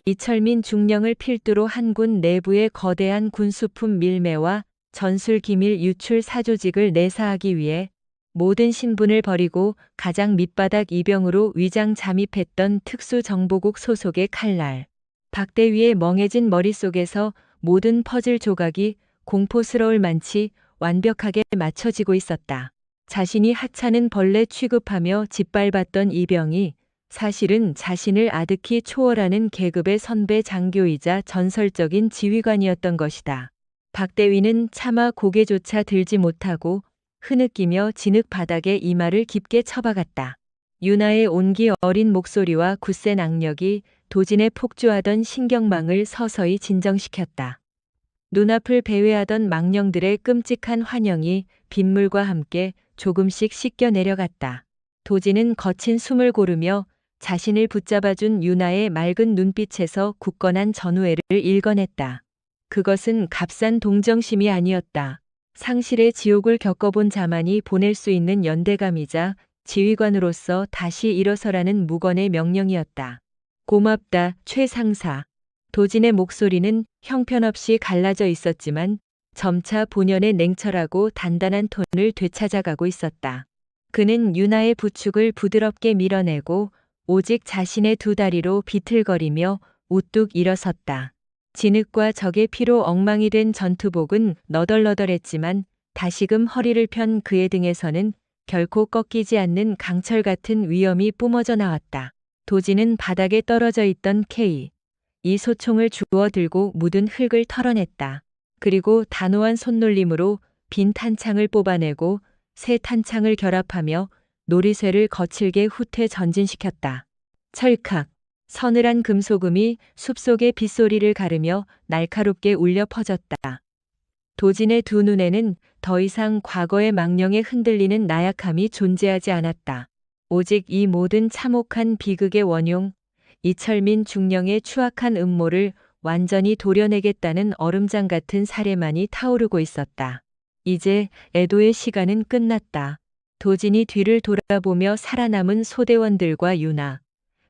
이철민 중령을 필두로 한군 내부의 거대한 군수품 밀매와 전술 기밀 유출 사조직을 내사하기 위해 모든 신분을 버리고 가장 밑바닥 이병으로 위장 잠입했던 특수정보국 소속의 칼날. 박대위의 멍해진 머릿속에서 모든 퍼즐 조각이 공포스러울 만치 완벽하게 맞춰지고 있었다. 자신이 하찮은 벌레 취급하며 짓밟았던 이병이 사실은 자신을 아득히 초월하는 계급의 선배 장교이자 전설적인 지휘관이었던 것이다. 박대위는 차마 고개조차 들지 못하고 흐느끼며 진흙 바닥에 이마를 깊게 쳐박았다. 유나의 온기 어린 목소리와 굳센 악력이 도진의 폭주하던 신경망을 서서히 진정시켰다. 눈앞을 배회하던 망령들의 끔찍한 환영이 빗물과 함께 조금씩 씻겨 내려갔다. 도진은 거친 숨을 고르며 자신을 붙잡아준 유나의 맑은 눈빛에서 굳건한 전우애를 읽어냈다. 그것은 값싼 동정심이 아니었다. 상실의 지옥을 겪어본 자만이 보낼 수 있는 연대감이자 지휘관으로서 다시 일어서라는 무건의 명령이었다. 고맙다, 최 상사. 도진의 목소리는 형편없이 갈라져 있었지만 점차 본연의 냉철하고 단단한 톤을 되찾아가고 있었다. 그는 유나의 부축을 부드럽게 밀어내고 오직 자신의 두 다리로 비틀거리며 우뚝 일어섰다. 진흙과 적의 피로 엉망이 된 전투복은 너덜너덜했지만 다시금 허리를 편 그의 등에서는 결코 꺾이지 않는 강철 같은 위엄이 뿜어져 나왔다. 도진은 바닥에 떨어져 있던 K. 이 소총을 주워 들고 묻은 흙을 털어냈다. 그리고 단호한 손놀림으로 빈 탄창을 뽑아내고 새 탄창을 결합하며 놀이쇠를 거칠게 후퇴 전진시켰다. 찰칵. 서늘한 금소금이 숲속의 빗소리를 가르며 날카롭게 울려 퍼졌다. 도진의 두 눈에는 더 이상 과거의 망령에 흔들리는 나약함이 존재하지 않았다. 오직 이 모든 참혹한 비극의 원흉, 이철민 중령의 추악한 음모를 완전히 도려내겠다는 얼음장 같은 사례만이 타오르고 있었다. 이제 애도의 시간은 끝났다. 도진이 뒤를 돌아보며 살아남은 소대원들과 유나,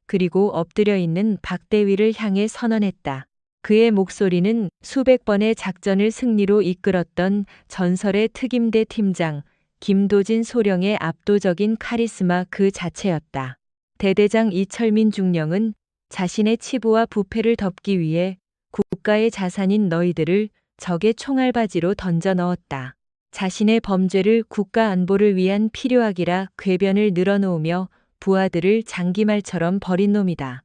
그리고 엎드려 있는 박대위를 향해 선언했다. 그의 목소리는 수백 번의 작전을 승리로 이끌었던 전설의 특임대 팀장 김도진 소령의 압도적인 카리스마 그 자체였다. 대대장 이철민 중령은 자신의 치부와 부패를 덮기 위해 국가의 자산인 너희들을 적의 총알바지로 던져 넣었다. 자신의 범죄를 국가 안보를 위한 필요악이라 궤변을 늘어놓으며 부하들을 장기말처럼 버린 놈이다.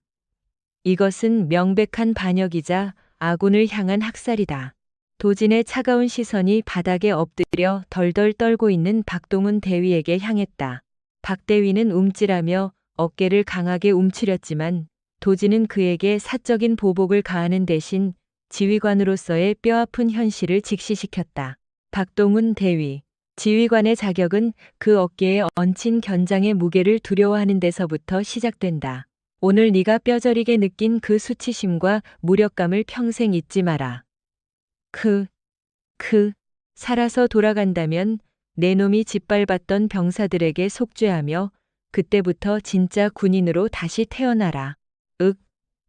이것은 명백한 반역이자 아군을 향한 학살이다. 도진의 차가운 시선이 바닥에 엎드려 덜덜 떨고 있는 박동훈 대위에게 향했다. 박 대위는 움찔하며 어깨를 강하게 움츠렸지만 도진은 그에게 사적인 보복을 가하는 대신 지휘관으로서의 뼈아픈 현실을 직시시켰다. 박동훈 대위. 지휘관의 자격은 그 어깨에 얹힌 견장의 무게를 두려워하는 데서부터 시작된다. 오늘 네가 뼈저리게 느낀 그 수치심과 무력감을 평생 잊지 마라. 살아서 돌아간다면 내 놈이 짓밟았던 병사들에게 속죄하며 그때부터 진짜 군인으로 다시 태어나라.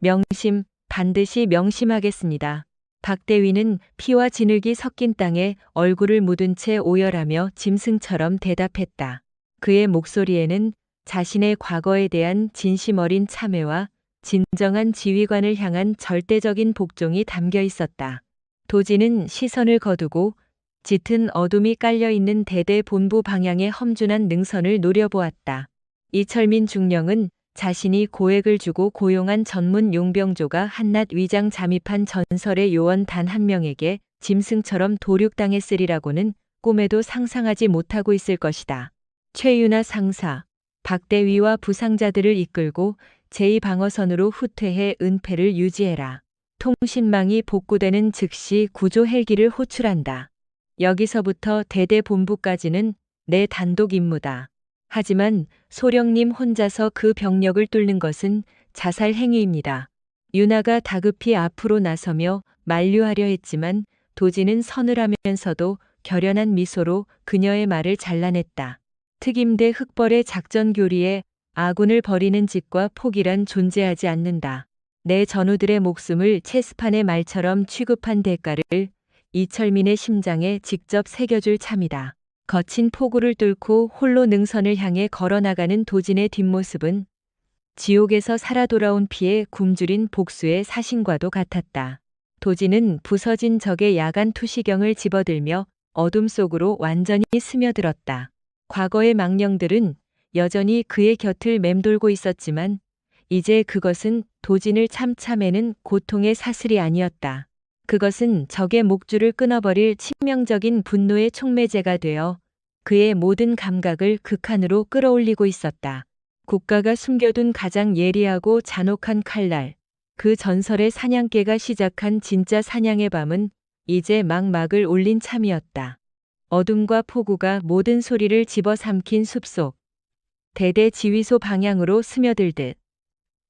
명심, 반드시 명심하겠습니다. 박대위는 피와 진흙이 섞인 땅에 얼굴을 묻은 채 오열하며 짐승처럼 대답했다. 그의 목소리에는 자신의 과거에 대한 진심 어린 참회와 진정한 지휘관을 향한 절대적인 복종이 담겨 있었다. 도진은 시선을 거두고 짙은 어둠이 깔려있는 대대 본부 방향의 험준한 능선을 노려보았다. 이철민 중령은 자신이 고액을 주고 고용한 전문 용병조가 한낱 위장 잠입한 전설의 요원 단 한 명에게 짐승처럼 도륙당했으리라고는 꿈에도 상상하지 못하고 있을 것이다. 최윤아 상사, 박대위와 부상자들을 이끌고 제2방어선으로 후퇴해 은폐를 유지해라. 통신망이 복구되는 즉시 구조 헬기를 호출한다. 여기서부터 대대 본부까지는 내 단독 임무다. 하지만 소령님 혼자서 그 병력을 뚫는 것은 자살 행위입니다. 유나가 다급히 앞으로 나서며 만류하려 했지만 도진은 서늘하면서도 결연한 미소로 그녀의 말을 잘라냈다. 특임대 흑벌의 작전 교리에 아군을 버리는 짓과 포기란 존재하지 않는다. 내 전우들의 목숨을 체스판의 말처럼 취급한 대가를 이철민의 심장에 직접 새겨줄 참이다. 거친 폭우를 뚫고 홀로 능선을 향해 걸어나가는 도진의 뒷모습은 지옥에서 살아 돌아온 피에 굶주린 복수의 사신과도 같았다. 도진은 부서진 적의 야간 투시경을 집어들며 어둠 속으로 완전히 스며들었다. 과거의 망령들은 여전히 그의 곁을 맴돌고 있었지만 이제 그것은 도진을 참참해는 고통의 사슬이 아니었다. 그것은 적의 목줄을 끊어버릴 치명적인 분노의 촉매제가 되어 그의 모든 감각을 극한으로 끌어올리고 있었다. 국가가 숨겨둔 가장 예리하고 잔혹한 칼날, 그 전설의 사냥개가 시작한 진짜 사냥의 밤은 이제 막을 올린 참이었다. 어둠과 폭우가 모든 소리를 집어삼킨 숲속, 대대 지휘소 방향으로 스며들듯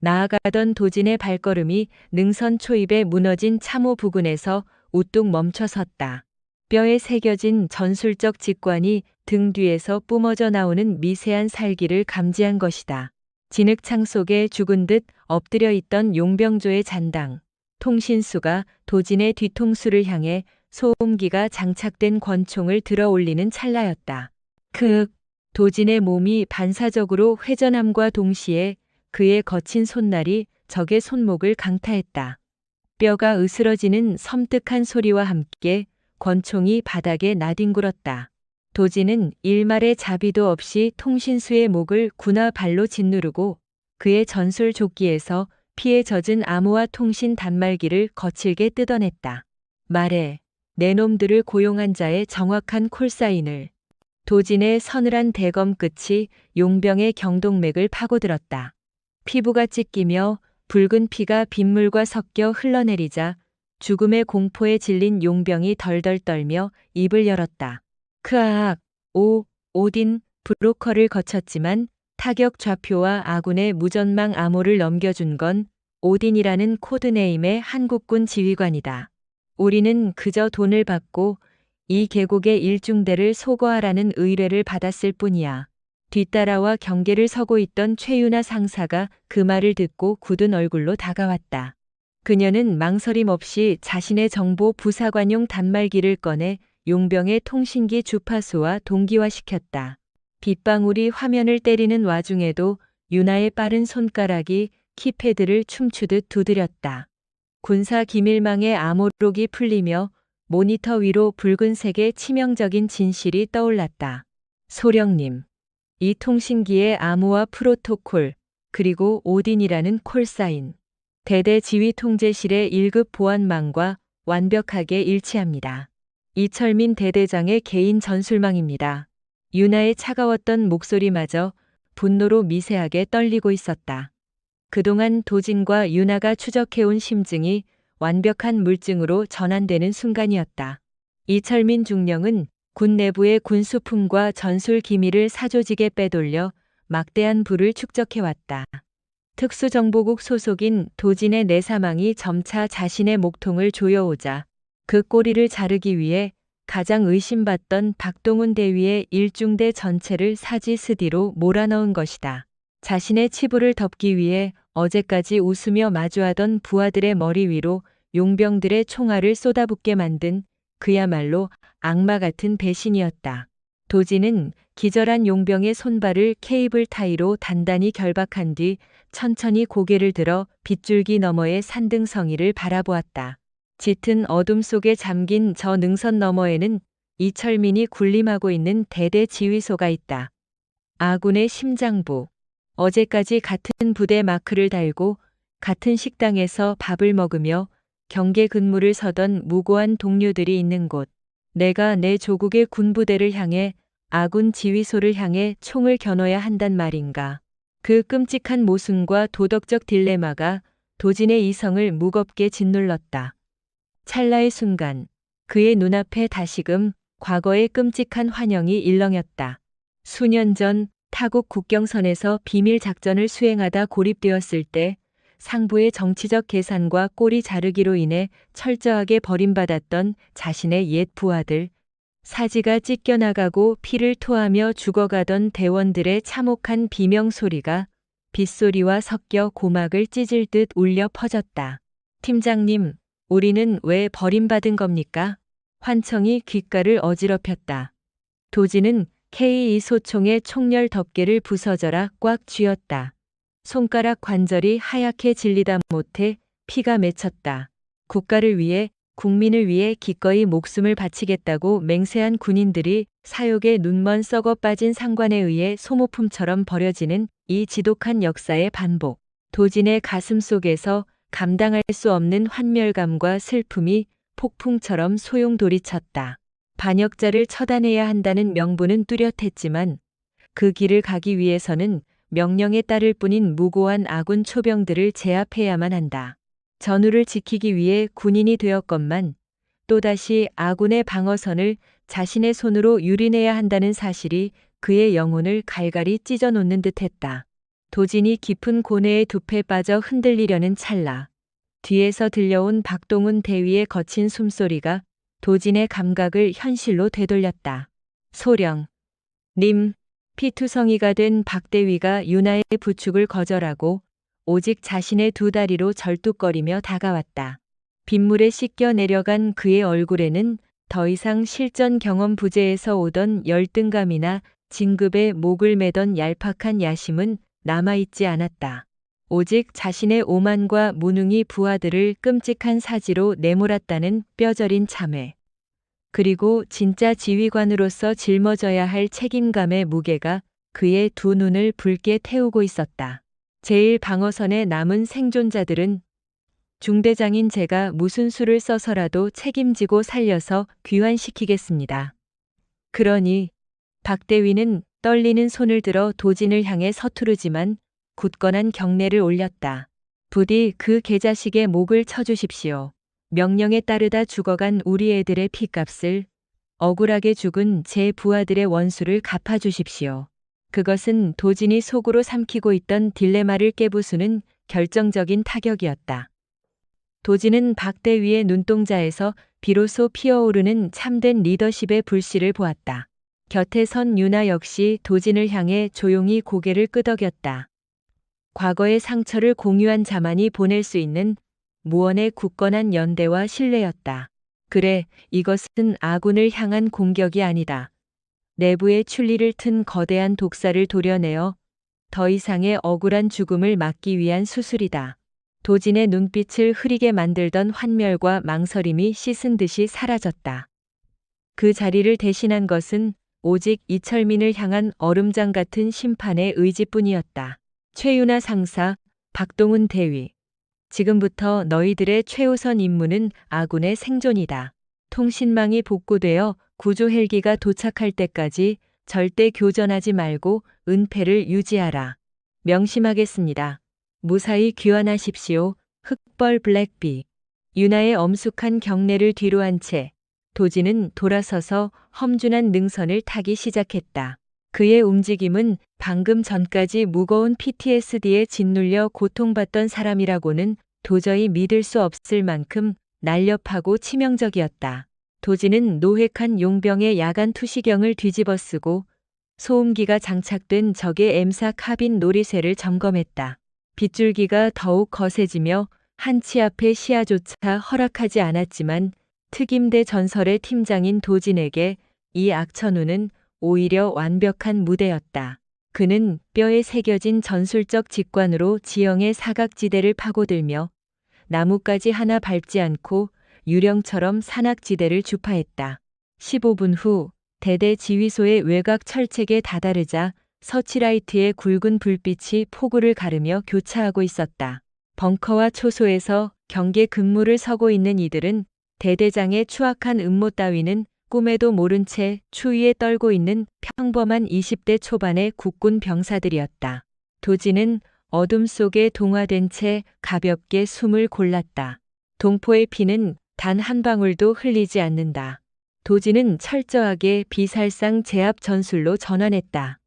나아가던 도진의 발걸음이 능선 초입에 무너진 참호 부근에서 우뚝 멈춰 섰다. 뼈에 새겨진 전술적 직관이 등 뒤에서 뿜어져 나오는 미세한 살기를 감지한 것이다. 진흙창 속에 죽은 듯 엎드려 있던 용병조의 잔당, 통신수가 도진의 뒤통수를 향해 소음기가 장착된 권총을 들어 올리는 찰나였다. 도진의 몸이 반사적으로 회전함과 동시에 그의 거친 손날이 적의 손목을 강타했다. 뼈가 으스러지는 섬뜩한 소리와 함께 권총이 바닥에 나뒹굴었다. 도진은 일말의 자비도 없이 통신수의 목을 군화 발로 짓누르고 그의 전술 조끼에서 피에 젖은 암호화 통신 단말기를 거칠게 뜯어냈다. 말해, 내 놈들을 고용한 자의 정확한 콜사인을. 도진의 서늘한 대검 끝이 용병의 경동맥을 파고들었다. 피부가 찢기며 붉은 피가 빗물과 섞여 흘러내리자 죽음의 공포에 질린 용병이 덜덜 떨며 입을 열었다. 오딘 브로커를 거쳤지만 타격 좌표와 아군의 무전망 암호를 넘겨준 건 오딘이라는 코드네임의 한국군 지휘관이다. 우리는 그저 돈을 받고 이 계곡의 일중대를 소거하라는 의뢰를 받았을 뿐이야. 뒤따라와 경계를 서고 있던 최윤아 상사가 그 말을 듣고 굳은 얼굴로 다가왔다. 그녀는 망설임 없이 자신의 정보 부사관용 단말기를 꺼내 용병의 통신기 주파수와 동기화시켰다. 빗방울이 화면을 때리는 와중에도 윤아의 빠른 손가락이 키패드를 춤추듯 두드렸다. 군사 기밀망의 암호록이 풀리며 모니터 위로 붉은색의 치명적인 진실이 떠올랐다. 소령님, 이 통신기의 암호화 프로토콜, 그리고 오딘이라는 콜사인, 대대 지휘 통제실의 1급 보안망과 완벽하게 일치합니다. 이철민 대대장의 개인 전술망입니다. 윤아의 차가웠던 목소리마저 분노로 미세하게 떨리고 있었다. 그동안 도진과 윤아가 추적해온 심증이 완벽한 물증으로 전환되는 순간이었다. 이철민 중령은 군 내부의 군수품과 전술 기밀을 사조직에 빼돌려 막대한 부를 축적해왔다. 특수정보국 소속인 도진의 내사망이 점차 자신의 목통을 조여오자 그 꼬리를 자르기 위해 가장 의심받던 박동훈 대위의 일중대 전체를 사지스디로 몰아넣은 것이다. 자신의 치부를 덮기 위해 어제까지 웃으며 마주하던 부하들의 머리 위로 용병들의 총알을 쏟아붓게 만든 그야말로 악마 같은 배신이었다. 도진은 기절한 용병의 손발을 케이블 타이로 단단히 결박한 뒤 천천히 고개를 들어 빗줄기 너머의 산등성이를 바라보았다. 짙은 어둠 속에 잠긴 저 능선 너머에는 이철민이 군림하고 있는 대대 지휘소가 있다. 아군의 심장부. 어제까지 같은 부대 마크를 달고 같은 식당에서 밥을 먹으며 경계 근무를 서던 무고한 동료들이 있는 곳. 내가 내 조국의 군부대를 향해 아군 지휘소를 향해 총을 겨눠야 한단 말인가. 그 끔찍한 모순과 도덕적 딜레마가 도진의 이성을 무겁게 짓눌렀다. 찰나의 순간 그의 눈앞에 다시금 과거의 끔찍한 환영이 일렁였다. 수년 전 타국 국경선에서 비밀 작전을 수행하다 고립되었을 때 상부의 정치적 계산과 꼬리 자르기로 인해 철저하게 버림받았던 자신의 옛 부하들, 사지가 찢겨나가고 피를 토하며 죽어가던 대원들의 참혹한 비명 소리가 빗소리와 섞여 고막을 찢을 듯 울려 퍼졌다. 팀장님, 우리는 왜 버림받은 겁니까? 환청이 귓가를 어지럽혔다. 도지는 K2 소총의 총열 덮개를 부서져라 꽉 쥐었다. 손가락 관절이 하얗게 질리다 못해 피가 맺혔다. 국가를 위해 국민을 위해 기꺼이 목숨을 바치겠다고 맹세한 군인들이 사욕에 눈먼 썩어 빠진 상관에 의해 소모품처럼 버려지는 이 지독한 역사의 반복. 도진의 가슴 속에서 감당할 수 없는 환멸감과 슬픔이 폭풍처럼 소용돌이쳤다. 반역자를 처단해야 한다는 명분은 뚜렷했지만 그 길을 가기 위해서는 명령에 따를 뿐인 무고한 아군 초병들을 제압해야만 한다. 전우를 지키기 위해 군인이 되었건만 또다시 아군의 방어선을 자신의 손으로 유린해야 한다는 사실이 그의 영혼을 갈갈이 찢어놓는 듯했다. 도진이 깊은 고뇌의 늪에 빠져 흔들리려는 찰나 뒤에서 들려온 박동훈 대위의 거친 숨소리가 도진의 감각을 현실로 되돌렸다. 소령, 님, 피투성이가 된 박대위가 윤하의 부축을 거절하고 오직 자신의 두 다리로 절뚝거리며 다가왔다. 빗물에 씻겨 내려간 그의 얼굴에는 더 이상 실전 경험 부재에서 오던 열등감이나 진급에 목을 매던 얄팍한 야심은 남아있지 않았다. 오직 자신의 오만과 무능이 부하들을 끔찍한 사지로 내몰았다는 뼈저린 참회. 그리고 진짜 지휘관으로서 짊어져야 할 책임감의 무게가 그의 두 눈을 붉게 태우고 있었다. 제1방어선에 남은 생존자들은 중대장인 제가 무슨 수를 써서라도 책임지고 살려서 귀환시키겠습니다. 그러니 박대위는 떨리는 손을 들어 도진을 향해 서투르지만 굳건한 경례를 올렸다. 부디 그 개자식의 목을 쳐주십시오. 명령에 따르다 죽어간 우리 애들의 핏값을 억울하게 죽은 제 부하들의 원수를 갚아주십시오. 그것은 도진이 속으로 삼키고 있던 딜레마를 깨부수는 결정적인 타격이었다. 도진은 박대위의 눈동자에서 비로소 피어오르는 참된 리더십의 불씨를 보았다. 곁에 선 유나 역시 도진을 향해 조용히 고개를 끄덕였다. 과거의 상처를 공유한 자만이 보낼 수 있는 무언의 굳건한 연대와 신뢰였다. 그래, 이것은 아군을 향한 공격이 아니다. 내부의 출리를 튼 거대한 독사를 도려내어 더 이상의 억울한 죽음을 막기 위한 수술이다. 도진의 눈빛을 흐리게 만들던 환멸과 망설임이 씻은 듯이 사라졌다. 그 자리를 대신한 것은 오직 이철민을 향한 얼음장 같은 심판의 의지뿐이었다. 최윤아 상사, 박동훈 대위. 지금부터 너희들의 최우선 임무는 아군의 생존이다. 통신망이 복구되어 구조 헬기가 도착할 때까지 절대 교전하지 말고 은폐를 유지하라. 명심하겠습니다. 무사히 귀환하십시오. 흑벌 블랙비. 유나의 엄숙한 경례를 뒤로 한 채 도진은 돌아서서 험준한 능선을 타기 시작했다. 그의 움직임은 방금 전까지 무거운 PTSD에 짓눌려 고통받던 사람이라고는 도저히 믿을 수 없을 만큼 날렵하고 치명적이었다. 도진은 노획한 용병의 야간 투시경을 뒤집어쓰고 소음기가 장착된 적의 M4 카빈 놀이쇠를 점검했다. 빗줄기가 더욱 거세지며 한치 앞의 시야조차 허락하지 않았지만 특임대 전설의 팀장인 도진에게 이 악천후는 오히려 완벽한 무대였다. 그는 뼈에 새겨진 전술적 직관으로 지형의 사각지대를 파고들며 나뭇가지 하나 밟지 않고 유령처럼 산악지대를 주파했다. 15분 후 대대 지휘소의 외곽 철책에 다다르자 서치라이트의 굵은 불빛이 포구를 가르며 교차하고 있었다. 벙커와 초소에서 경계 근무를 서고 있는 이들은 대대장의 추악한 음모 따위는 꿈에도 모른 채 추위에 떨고 있는 평범한 20대 초반의 국군 병사들이었다. 도진은 어둠 속에 동화된 채 가볍게 숨을 골랐다. 동포의 피는 단 한 방울도 흘리지 않는다. 도진은 철저하게 비살상 제압 전술로 전환했다.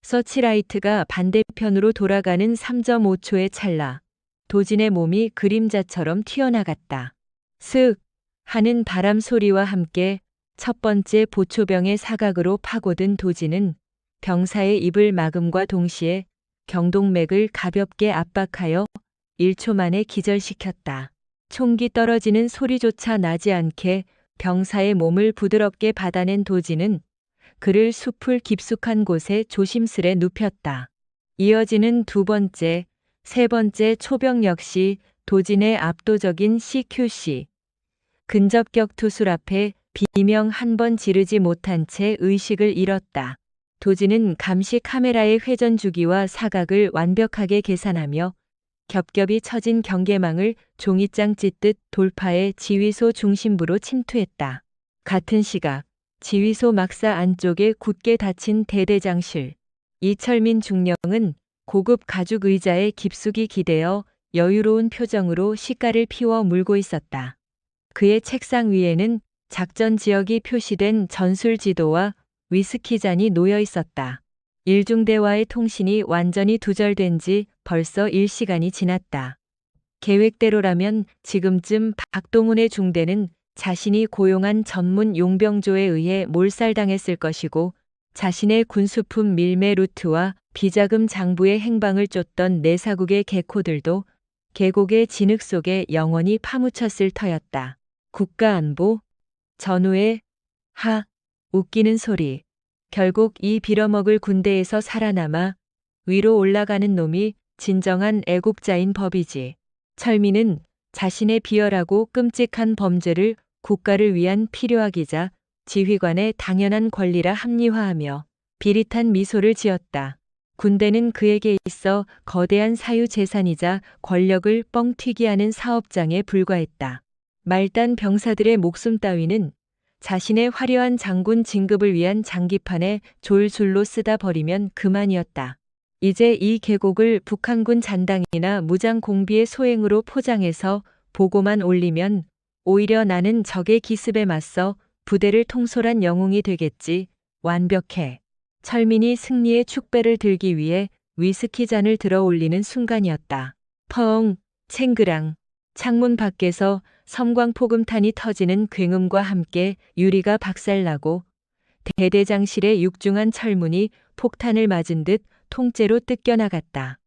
서치라이트가 반대편으로 돌아가는 3.5초의 찰나 도진의 몸이 그림자처럼 튀어나갔다. 슥 하는 바람 소리와 함께 첫 번째 보초병의 사각으로 파고든 도지는 병사의 입을 막음과 동시에 경동맥을 가볍게 압박하여 1초 만에 기절시켰다. 총기 떨어지는 소리조차 나지 않게 병사의 몸을 부드럽게 받아낸 도지는 그를 숲을 깊숙한 곳에 조심스레 눕혔다. 이어지는 두 번째, 세 번째 초병 역시 도진의 압도적인 CQC, 근접격 투술 앞에 비명 한 번 지르지 못한 채 의식을 잃었다. 도진은 감시 카메라의 회전 주기와 사각을 완벽하게 계산하며 겹겹이 처진 경계망을 종이장 찢듯 돌파해 지휘소 중심부로 침투했다. 같은 시각 지휘소 막사 안쪽에 굳게 닫힌 대대장실. 이철민 중령은 고급 가죽 의자에 깊숙이 기대어 여유로운 표정으로 시가를 피워 물고 있었다. 그의 책상 위에는 작전 지역이 표시된 전술 지도와 위스키 잔이 놓여 있었다. 일중대와의 통신이 완전히 두절된 지 벌써 1시간이 지났다. 계획대로라면 지금쯤 박동훈의 중대는 자신이 고용한 전문 용병조에 의해 몰살당했을 것이고 자신의 군수품 밀매 루트와 비자금 장부의 행방을 쫓던 내사국의 개코들도 계곡의 진흙 속에 영원히 파묻혔을 터였다. 국가안보? 전우의 웃기는 소리. 결국 이 빌어먹을 군대에서 살아남아 위로 올라가는 놈이 진정한 애국자인 법이지. 철민은 자신의 비열하고 끔찍한 범죄를 국가를 위한 필요하기자 지휘관의 당연한 권리라 합리화하며 비릿한 미소를 지었다. 군대는 그에게 있어 거대한 사유재산이자 권력을 뻥튀기 하는 사업장에 불과했다. 말단 병사들의 목숨 따위는 자신의 화려한 장군 진급을 위한 장기판에 졸술로 쓰다 버리면 그만이었다. 이제 이 계곡을 북한군 잔당이나 무장 공비의 소행으로 포장해서 보고만 올리면 오히려 나는 적의 기습에 맞서 부대를 통솔한 영웅이 되겠지. 완벽해. 철민이 승리의 축배를 들기 위해 위스키 잔을 들어 올리는 순간이었다. 펑, 챙그랑. 창문 밖에서 섬광포금탄이 터지는 굉음과 함께 유리가 박살나고 대대장실의 육중한 철문이 폭탄을 맞은 듯 통째로 뜯겨나갔다.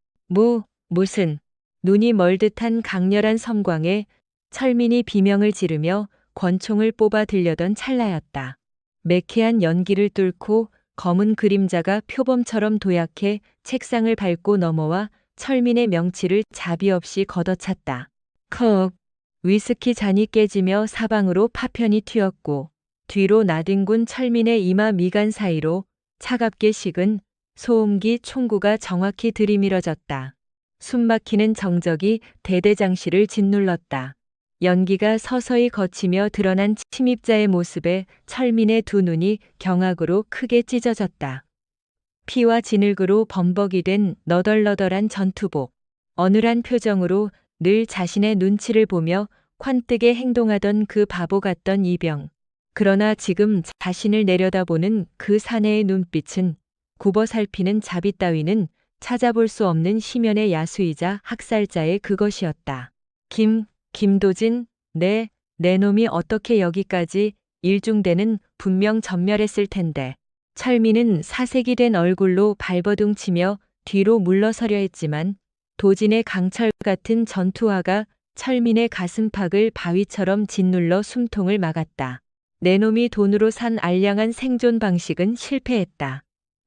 무슨. 눈이 멀듯한 강렬한 섬광에 철민이 비명을 지르며 권총을 뽑아 들려던 찰나였다. 매캐한 연기를 뚫고 검은 그림자가 표범처럼 도약해 책상을 밟고 넘어와 철민의 명치를 자비 없이 걷어찼다. 컥. 위스키 잔이 깨지며 사방으로 파편이 튀었고 뒤로 나뒹군 철민의 이마 미간 사이로 차갑게 식은 소음기 총구가 정확히 들이밀어졌다. 숨막히는 정적이 대대장실을 짓눌렀다. 연기가 서서히 거치며 드러난 침입자의 모습에 철민의 두 눈이 경악으로 크게 찢어졌다. 피와 진흙으로 범벅이 된 너덜너덜한 전투복. 어눌한 표정으로 늘 자신의 눈치를 보며 관뜨게 행동하던 그 바보 같던 이병. 그러나 지금 자신을 내려다보는 그 사내의 눈빛은 굽어 살피는 자비 따위는 찾아볼 수 없는 심연의 야수이자 학살자의 그것이었다. 김도진, 내 놈이 어떻게 여기까지. 일중대는 분명 전멸했을 텐데. 철민은 사색이 된 얼굴로 발버둥치며 뒤로 물러서려 했지만 도진의 강철 같은 전투화가 철민의 가슴팍을 바위처럼 짓눌러 숨통을 막았다. 내 놈이 돈으로 산 알량한 생존 방식은 실패했다.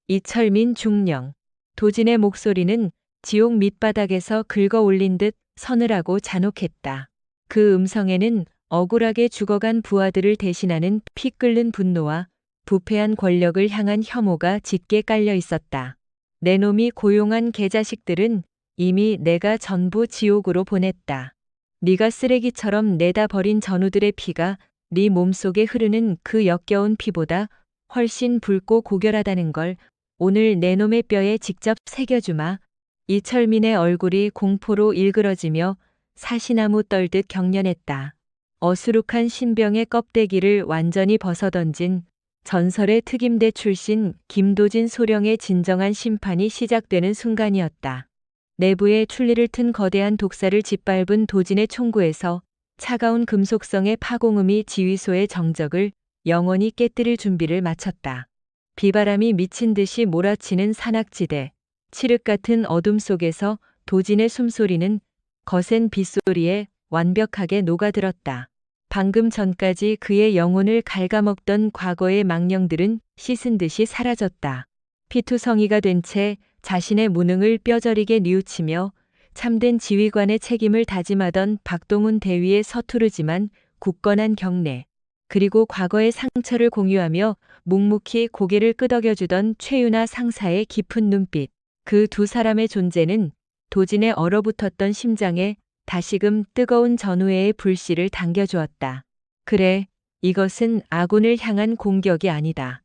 이철민 중령. 도진의 목소리는 지옥 밑바닥에서 긁어 올린 듯 서늘하고 잔혹했다. 그 음성에는 억울하게 죽어간 부하들을 대신하는 피 끓는 분노와 부패한 권력을 향한 혐오가 짙게 깔려 있었다. 내 놈이 고용한 개자식들은 이미 내가 전부 지옥으로 보냈다. 네가 쓰레기처럼 내다 버린 전우들의 피가 네 몸속에 흐르는 그 역겨운 피보다 훨씬 붉고 고결하다는 걸 오늘 내 놈의 뼈에 직접 새겨주마. 이철민의 얼굴이 공포로 일그러지며 사시나무 떨듯 경련했다. 어수룩한 신병의 껍데기를 완전히 벗어던진 전설의 특임대 출신 김도진 소령의 진정한 심판이 시작되는 순간이었다. 내부에 출리를 튼 거대한 독사를 짓밟은 도진의 총구에서 차가운 금속성의 파공음이 지휘소의 정적을 영원히 깨뜨릴 준비를 마쳤다. 비바람이 미친 듯이 몰아치는 산악지대, 칠흑 같은 어둠 속에서 도진의 숨소리는 거센 빗소리에 완벽하게 녹아들었다. 방금 전까지 그의 영혼을 갉아먹던 과거의 망령들은 씻은 듯이 사라졌다. 피투성이가 된 채 자신의 무능을 뼈저리게 뉘우치며 참된 지휘관의 책임을 다짐하던 박동훈 대위의 서투르지만 굳건한 경례, 그리고 과거의 상처를 공유하며 묵묵히 고개를 끄덕여주던 최윤아 상사의 깊은 눈빛, 그 두 사람의 존재는 도진의 얼어붙었던 심장에 다시금 뜨거운 전우회의 불씨를 당겨주었다. 그래, 이것은 아군을 향한 공격이 아니다.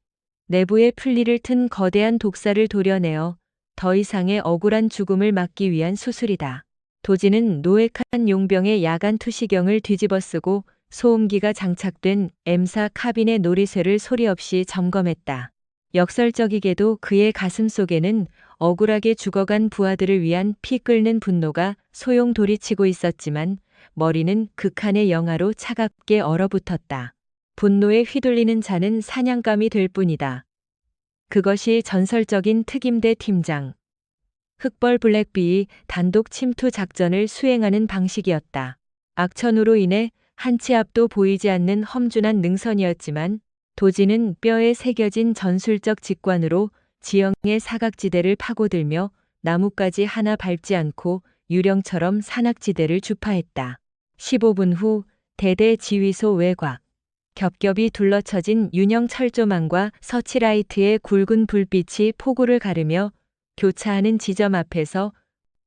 내부의 풀리를 튼 거대한 독사를 도려내어 더 이상의 억울한 죽음을 막기 위한 수술이다. 도진은 노획한 용병의 야간 투시경을 뒤집어쓰고 소음기가 장착된 M사 카빈의 놀이쇠를 소리 없이 점검했다. 역설적이게도 그의 가슴 속에는 억울하게 죽어간 부하들을 위한 피 끓는 분노가 소용돌이치고 있었지만 머리는 극한의 영하로 차갑게 얼어붙었다. 분노에 휘둘리는 자는 사냥감이 될 뿐이다. 그것이 전설적인 특임대 팀장 흑벌 블랙비의 단독 침투 작전을 수행하는 방식이었다. 악천후로 인해 한 치 앞도 보이지 않는 험준한 능선이었지만 도진은 뼈에 새겨진 전술적 직관으로 지형의 사각지대를 파고들며 나뭇가지 하나 밟지 않고 유령처럼 산악지대를 주파했다. 15분 후 대대 지휘소 외곽. 겹겹이 둘러쳐진 윤형 철조망과 서치라이트의 굵은 불빛이 포구를 가르며 교차하는 지점 앞에서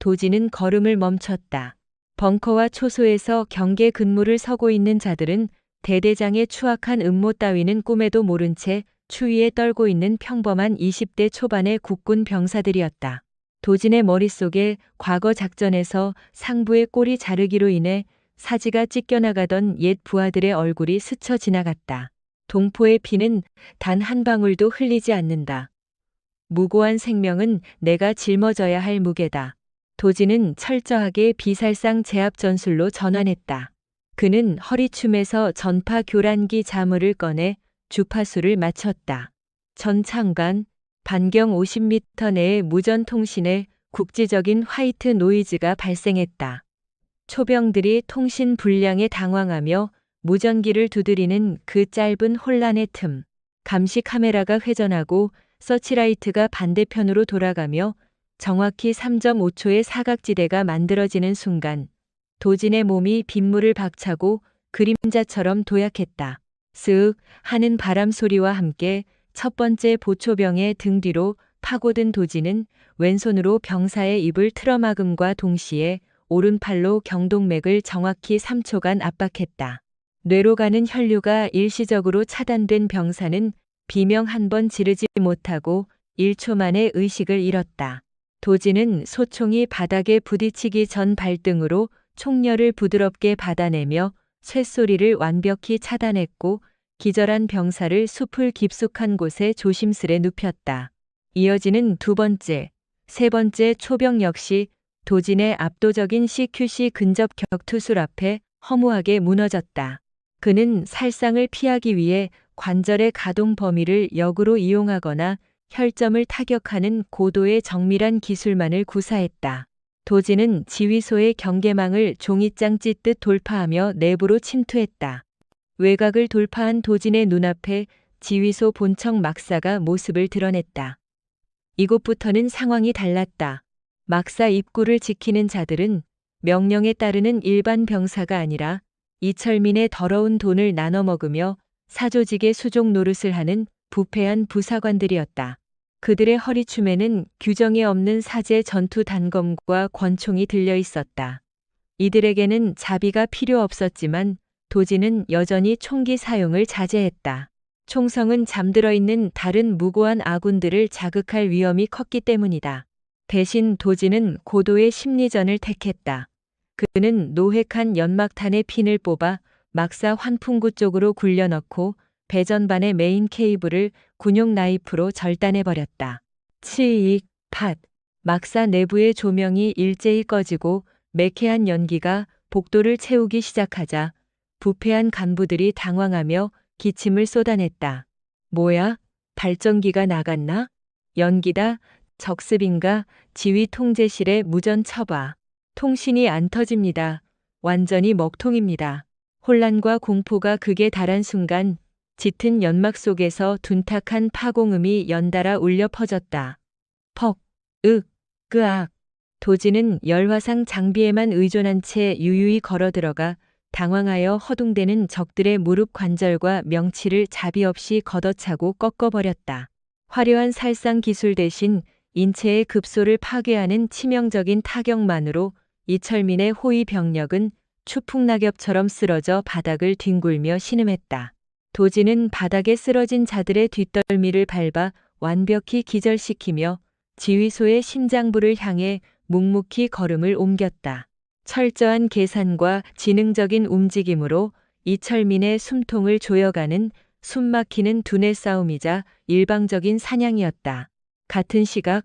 도진은 걸음을 멈췄다. 벙커와 초소에서 경계 근무를 서고 있는 자들은 대대장의 추악한 음모 따위는 꿈에도 모른 채 추위에 떨고 있는 평범한 20대 초반의 국군 병사들이었다. 도진의 머릿속에 과거 작전에서 상부의 꼬리 자르기로 인해 사지가 찢겨나가던 옛 부하들의 얼굴이 스쳐 지나갔다. 동포의 피는 단 한 방울도 흘리지 않는다. 무고한 생명은 내가 짊어져야 할 무게다. 도진은 철저하게 비살상 제압 전술로 전환했다. 그는 허리춤에서 전파 교란기 자물을 꺼내 주파수를 맞췄다. 전 창간, 반경 50m 내의 무전 통신에 국지적인 화이트 노이즈가 발생했다. 초병들이 통신 불량에 당황하며 무전기를 두드리는 그 짧은 혼란의 틈, 감시 카메라가 회전하고 서치라이트가 반대편으로 돌아가며 정확히 3.5초의 사각지대가 만들어지는 순간 도진의 몸이 빗물을 박차고 그림자처럼 도약했다. 쓱 하는 바람 소리와 함께 첫 번째 보초병의 등 뒤로 파고든 도진은 왼손으로 병사의 입을 틀어막음과 동시에 오른팔로 경동맥을 정확히 3초간 압박했다. 뇌로 가는 혈류가 일시적으로 차단된 병사는 비명 한 번 지르지 못하고 1초 만에 의식을 잃었다. 도진은 소총이 바닥에 부딪히기 전 발등으로 총열을 부드럽게 받아내며 쇳소리를 완벽히 차단했고 기절한 병사를 숲을 깊숙한 곳에 조심스레 눕혔다. 이어지는 두 번째, 세 번째 초병 역시 도진의 압도적인 CQC 근접 격투술 앞에 허무하게 무너졌다. 그는 살상을 피하기 위해 관절의 가동 범위를 역으로 이용하거나 혈점을 타격하는 고도의 정밀한 기술만을 구사했다. 도진은 지휘소의 경계망을 종이장 찢듯 돌파하며 내부로 침투했다. 외곽을 돌파한 도진의 눈앞에 지휘소 본청 막사가 모습을 드러냈다. 이곳부터는 상황이 달랐다. 막사 입구를 지키는 자들은 명령에 따르는 일반 병사가 아니라 이철민의 더러운 돈을 나눠 먹으며 사조직의 수종 노릇을 하는 부패한 부사관들이었다. 그들의 허리춤에는 규정에 없는 사제 전투 단검과 권총이 들려 있었다. 이들에게는 자비가 필요 없었지만 도진은 여전히 총기 사용을 자제했다. 총성은 잠들어 있는 다른 무고한 아군들을 자극할 위험이 컸기 때문이다. 대신 도진은 고도의 심리전을 택했다. 그는 노획한 연막탄의 핀을 뽑아 막사 환풍구 쪽으로 굴려넣고 배전반의 메인 케이블을 군용 나이프로 절단해버렸다. 치익, 팟. 막사 내부의 조명이 일제히 꺼지고 매캐한 연기가 복도를 채우기 시작하자 부패한 간부들이 당황하며 기침을 쏟아냈다. 뭐야? 발전기가 나갔나? 연기다? 적습인가? 지휘 통제실에 무전 쳐봐. 통신이 안 터집니다. 완전히 먹통입니다. 혼란과 공포가 극에 달한 순간 짙은 연막 속에서 둔탁한 파공음이 연달아 울려 퍼졌다. 퍽, 윽, 끄악. 도지는 열화상 장비에만 의존한 채 유유히 걸어 들어가 당황하여 허둥대는 적들의 무릎 관절과 명치를 자비 없이 걷어차고 꺾어버렸다. 화려한 살상 기술 대신 인체의 급소를 파괴하는 치명적인 타격만으로 이철민의 호위 병력은 추풍낙엽처럼 쓰러져 바닥을 뒹굴며 신음했다. 도지는 바닥에 쓰러진 자들의 뒷덜미를 밟아 완벽히 기절시키며 지휘소의 심장부를 향해 묵묵히 걸음을 옮겼다. 철저한 계산과 지능적인 움직임으로 이철민의 숨통을 조여가는 숨막히는 두뇌 싸움이자 일방적인 사냥이었다. 같은 시각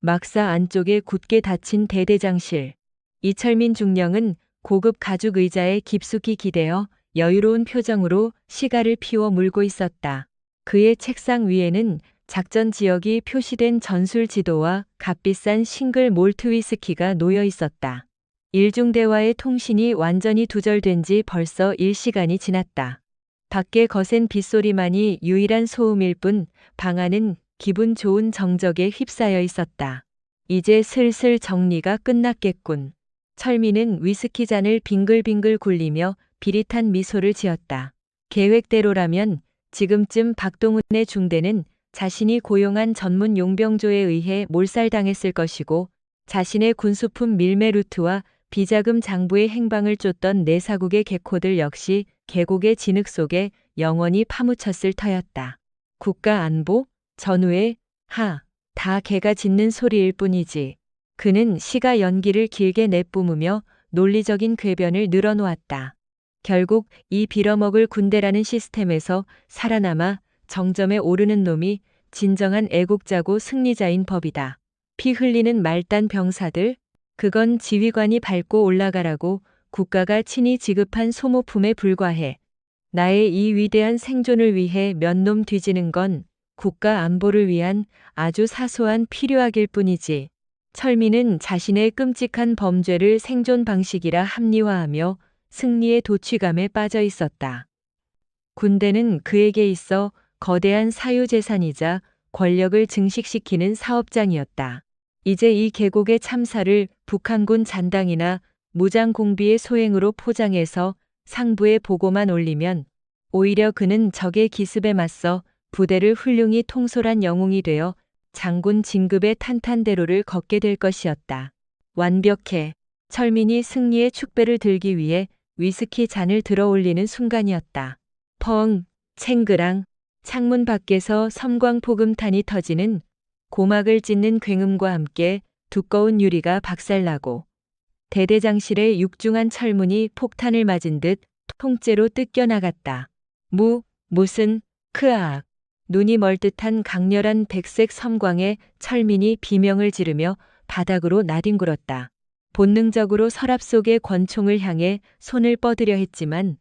막사 안쪽에 굳게 닫힌 대대장실. 이철민 중령은 고급 가죽 의자에 깊숙이 기대어 여유로운 표정으로 시가를 피워 물고 있었다. 그의 책상 위에는 작전 지역이 표시된 전술 지도와 값비싼 싱글 몰트 위스키가 놓여 있었다. 일중대와의 통신이 완전히 두절된 지 벌써 1시간이 지났다. 밖의 거센 빗소리만이 유일한 소음일 뿐 방 안은 기분 좋은 정적에 휩싸여 있었다. 이제 슬슬 정리가 끝났겠군. 철민은 위스키 잔을 빙글빙글 굴리며 비릿한 미소를 지었다. 계획대로라면 지금쯤 박동훈의 중대는 자신이 고용한 전문 용병조에 의해 몰살당했을 것이고 자신의 군수품 밀매 루트와 비자금 장부의 행방을 쫓던 내사국의 개코들 역시 계곡의 진흙 속에 영원히 파묻혔을 터였다. 국가 안보? 전후에 다 개가 짖는 소리일 뿐이지. 그는 시가 연기를 길게 내뿜으며 논리적인 궤변을 늘어놓았다. 결국 이 빌어먹을 군대라는 시스템에서 살아남아 정점에 오르는 놈이 진정한 애국자고 승리자인 법이다. 피 흘리는 말단 병사들? 그건 지휘관이 밟고 올라가라고 국가가 친히 지급한 소모품에 불과해. 나의 이 위대한 생존을 위해 몇 놈 뒤지는 건 국가 안보를 위한 아주 사소한 필요악일 뿐이지. 철민은 자신의 끔찍한 범죄를 생존 방식이라 합리화하며 승리의 도취감에 빠져 있었다. 군대는 그에게 있어 거대한 사유재산이자 권력을 증식시키는 사업장이었다. 이제 이 계곡의 참사를 북한군 잔당이나 무장공비의 소행으로 포장해서 상부에 보고만 올리면 오히려 그는 적의 기습에 맞서 부대를 훌륭히 통솔한 영웅이 되어 장군 진급의 탄탄대로를 걷게 될 것이었다. 완벽해. 철민이 승리의 축배를 들기 위해 위스키 잔을 들어 올리는 순간이었다. 펑, 챙그랑. 창문 밖에서 섬광폭음탄이 터지는 고막을 찢는 굉음과 함께 두꺼운 유리가 박살나고 대대장실의 육중한 철문이 폭탄을 맞은 듯 통째로 뜯겨나갔다. 무슨, 크악. 눈이 멀듯한 강렬한 백색 섬광에 철민이 비명을 지르며 바닥으로 나뒹굴었다. 본능적으로 서랍 속의 권총을 향해 손을 뻗으려 했지만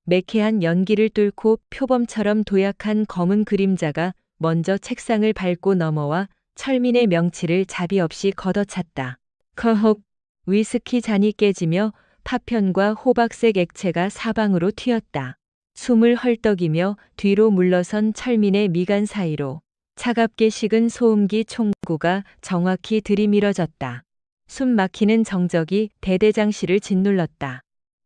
매캐한 연기를 뚫고 표범처럼 도약한 검은 그림자가 먼저 책상을 밟고 넘어와 철민의 명치를 자비 없이 걷어찼다. 커헉. 위스키 잔이 깨지며 파편과 호박색 액체가 사방으로 튀었다. 숨을 헐떡이며 뒤로 물러선 철민의 미간 사이로 차갑게 식은 소음기 총구가 정확히 들이밀어졌다. 숨 막히는 정적이 대대장실을 짓눌렀다.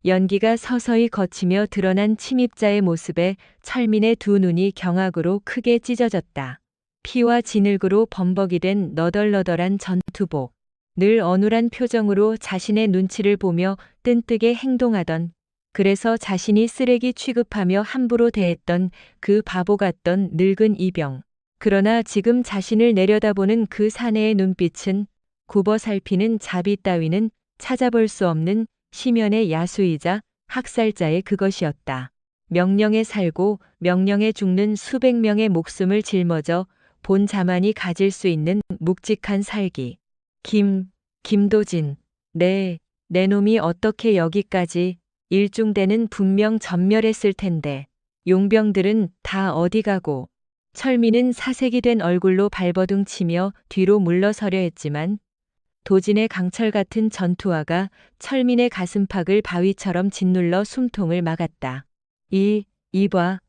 연기가 서서히 거치며 드러난 침입자의 모습에 철민의 두 눈이 경악으로 크게 찢어졌다. 피와 진흙으로 범벅이 된 너덜너덜한 전투복. 늘 어눌한 표정으로 자신의 눈치를 보며 뜬뜨게 행동하던, 그래서 자신이 쓰레기 취급하며 함부로 대했던 그 바보 같던 늙은 이병. 그러나 지금 자신을 내려다보는 그 사내의 눈빛은 굽어 살피는 자비 따위는 찾아볼 수 없는 심연의 야수이자 학살자의 그것이었다. 명령에 살고 명령에 죽는 수백 명의 목숨을 짊어져 본 자만이 가질 수 있는 묵직한 살기. 김도진. 내 놈이 어떻게 여기까지. 일중대는 분명 전멸했을 텐데. 용병들은 다 어디 가고 철민은 사색이 된 얼굴로 발버둥 치며 뒤로 물러서려 했지만 도진의 강철 같은 전투화가 철민의 가슴팍을 바위처럼 짓눌러 숨통을 막았다. 이봐.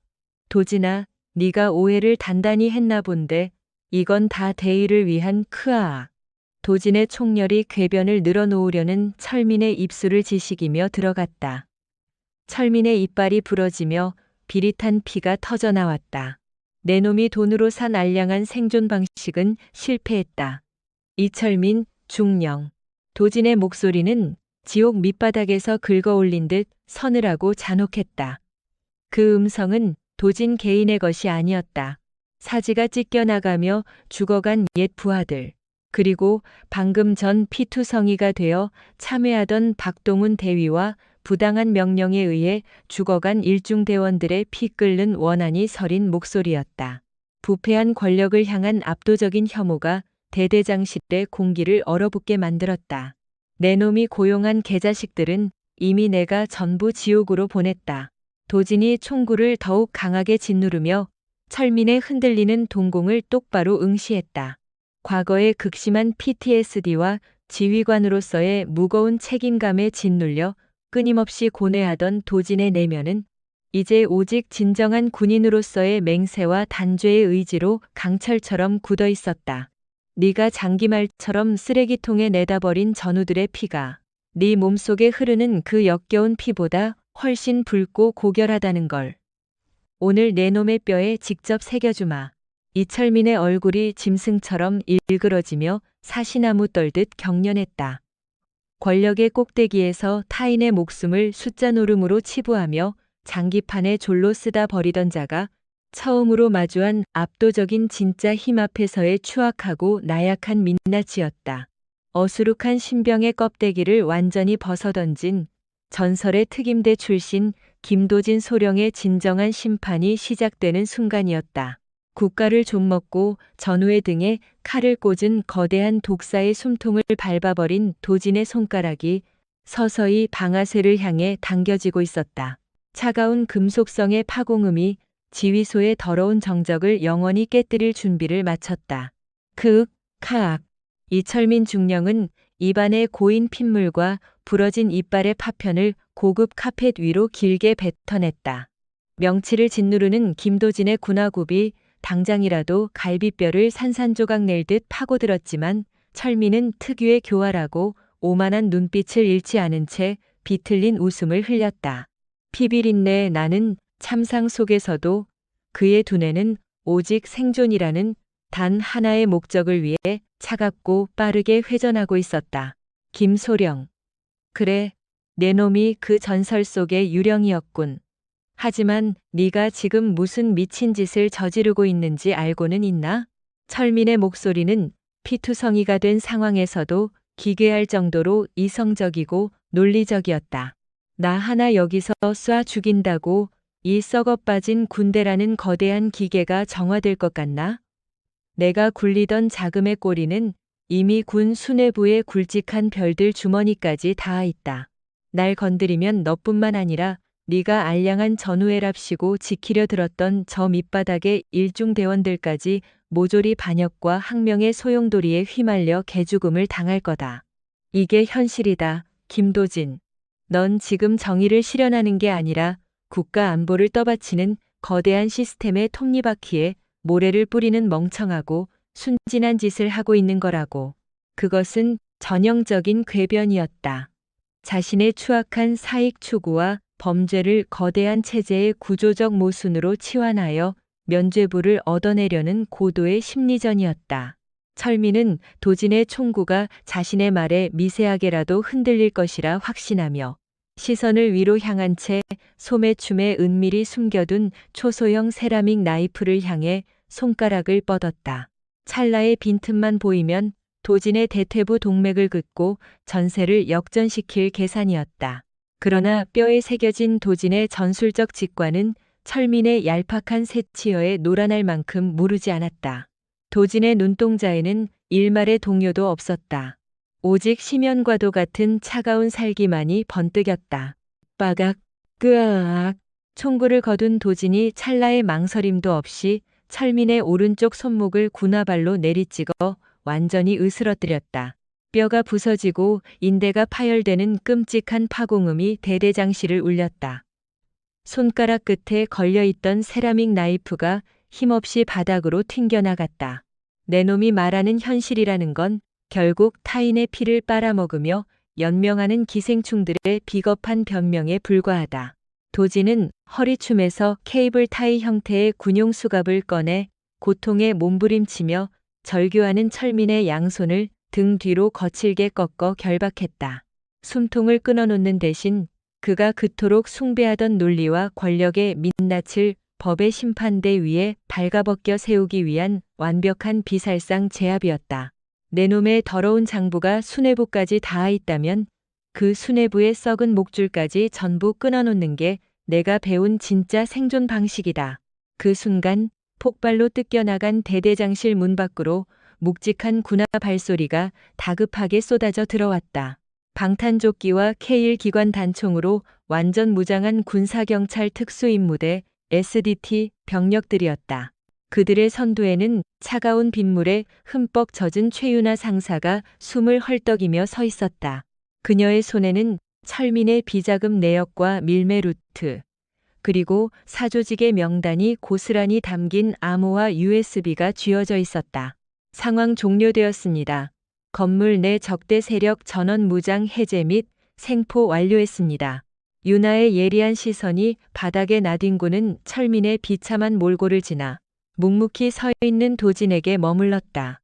도진아, 네가 오해를 단단히 했나 본데 이건 다 대의를 위한 크아. 도진의 총렬이 궤변을 늘어놓으려는 철민의 입술을 지식이며 들어갔다. 철민의 이빨이 부러지며 비릿한 피가 터져나왔다. 내 놈이 돈으로 산 알량한 생존 방식은 실패했다. 이철민, 중령. 도진의 목소리는 지옥 밑바닥에서 긁어올린 듯 서늘하고 잔혹했다. 그 음성은 도진 개인의 것이 아니었다. 사지가 찢겨나가며 죽어간 옛 부하들, 그리고 방금 전 피투성이가 되어 참회하던 박동훈 대위와 부당한 명령에 의해 죽어간 일중대원들의 피 끓는 원한이 서린 목소리였다. 부패한 권력을 향한 압도적인 혐오가 대대장실의 공기를 얼어붙게 만들었다. 내 놈이 고용한 개자식들은 이미 내가 전부 지옥으로 보냈다. 도진이 총구를 더욱 강하게 짓누르며 철민의 흔들리는 동공을 똑바로 응시했다. 과거의 극심한 PTSD와 지휘관으로서의 무거운 책임감에 짓눌려 끊임없이 고뇌하던 도진의 내면은 이제 오직 진정한 군인으로서의 맹세와 단죄의 의지로 강철처럼 굳어 있었다. 네가 장기말처럼 쓰레기통에 내다버린 전우들의 피가 네 몸속에 흐르는 그 역겨운 피보다 훨씬 붉고 고결하다는 걸 오늘 내 놈의 뼈에 직접 새겨주마. 이철민의 얼굴이 짐승처럼 일그러지며 사시나무 떨듯 경련했다. 권력의 꼭대기에서 타인의 목숨을 숫자 노름으로 치부하며 장기판에 졸로 쓰다 버리던 자가 처음으로 마주한 압도적인 진짜 힘 앞에서의 추악하고 나약한 민낯이었다. 어수룩한 신병의 껍데기를 완전히 벗어던진 전설의 특임대 출신 김도진 소령의 진정한 심판이 시작되는 순간이었다. 국가를 좀먹고 전우의 등에 칼을 꽂은 거대한 독사의 숨통을 밟아버린 도진의 손가락이 서서히 방아쇠를 향해 당겨지고 있었다. 차가운 금속성의 파공음이 지휘소의 더러운 정적을 영원히 깨뜨릴 준비를 마쳤다. 카악. 이철민 중령은 입안의 고인 핏물과 부러진 이빨의 파편을 고급 카펫 위로 길게 뱉어냈다. 명치를 짓누르는 김도진의 군화굽이 당장이라도 갈비뼈를 산산조각 낼 듯 파고들었지만 철민은 특유의 교활하고 오만한 눈빛을 잃지 않은 채 비틀린 웃음을 흘렸다. 피비린내 나는 참상 속에서도 그의 두뇌는 오직 생존이라는 단 하나의 목적을 위해 차갑고 빠르게 회전하고 있었다. 김소령. 그래, 내 놈이 그 전설 속의 유령이었군. 하지만 네가 지금 무슨 미친 짓을 저지르고 있는지 알고는 있나? 철민의 목소리는 피투성이가 된 상황에서도 기괴할 정도로 이성적이고 논리적이었다. 나 하나 여기서 쏴 죽인다고 이 썩어 빠진 군대라는 거대한 기계가 정화될 것 같나? 내가 굴리던 자금의 꼬리는 이미 군 수뇌부의 굵직한 별들 주머니까지 닿아 있다. 날 건드리면 너뿐만 아니라 네가 알량한 전우애랍시고 지키려 들었던 저 밑바닥의 일중대원들까지 모조리 반역과 항명의 소용돌이에 휘말려 개죽음을 당할 거다. 이게 현실이다, 김도진. 넌 지금 정의를 실현하는 게 아니라 국가 안보를 떠받치는 거대한 시스템의 톱니바퀴에 모래를 뿌리는 멍청하고 순진한 짓을 하고 있는 거라고. 그것은 전형적인 궤변이었다. 자신의 추악한 사익 추구와 범죄를 거대한 체제의 구조적 모순으로 치환하여 면죄부를 얻어내려는 고도의 심리전이었다. 철민은 도진의 총구가 자신의 말에 미세하게라도 흔들릴 것이라 확신하며 시선을 위로 향한 채 소매춤에 은밀히 숨겨둔 초소형 세라믹 나이프를 향해 손가락을 뻗었다. 찰나의 빈틈만 보이면 도진의 대퇴부 동맥을 긋고 전세를 역전시킬 계산이었다. 그러나 뼈에 새겨진 도진의 전술적 직관은 철민의 얄팍한 새치어에 놀아날 만큼 무르지 않았다. 도진의 눈동자에는 일말의 동요도 없었다. 오직 심연과도 같은 차가운 살기만이 번뜩였다. 빠각, 끄아악. 총구를 거둔 도진이 찰나의 망설임도 없이 철민의 오른쪽 손목을 군화발로 내리찍어 완전히 으스러뜨렸다. 뼈가 부서지고 인대가 파열되는 끔찍한 파공음이 대대장실을 울렸다. 손가락 끝에 걸려있던 세라믹 나이프가 힘없이 바닥으로 튕겨나갔다. 내 놈이 말하는 현실이라는 건 결국 타인의 피를 빨아먹으며 연명하는 기생충들의 비겁한 변명에 불과하다. 도진은 허리춤에서 케이블 타이 형태의 군용 수갑을 꺼내 고통에 몸부림치며 절규하는 철민의 양손을 등 뒤로 거칠게 꺾어 결박했다. 숨통을 끊어놓는 대신 그가 그토록 숭배하던 논리와 권력의 민낯을 법의 심판대 위에 발가벗겨 세우기 위한 완벽한 비살상 제압이었다. 내 놈의 더러운 장부가 수뇌부까지 닿아 있다면 그 수뇌부의 썩은 목줄까지 전부 끊어놓는 게 내가 배운 진짜 생존 방식이다. 그 순간 폭발로 뜯겨나간 대대장실 문 밖으로 묵직한 군화 발소리가 다급하게 쏟아져 들어왔다. 방탄조끼와 K1 기관 단총으로 완전 무장한 군사경찰 특수임무대 SDT 병력들이었다. 그들의 선두에는 차가운 빗물에 흠뻑 젖은 최윤아 상사가 숨을 헐떡이며 서 있었다. 그녀의 손에는 철민의 비자금 내역과 밀매 루트, 그리고 사조직의 명단이 고스란히 담긴 암호화 USB가 쥐어져 있었다. 상황 종료되었습니다. 건물 내 적대 세력 전원 무장 해제 및 생포 완료했습니다. 유나의 예리한 시선이 바닥에 나뒹구는 철민의 비참한 몰골을 지나 묵묵히 서 있는 도진에게 머물렀다.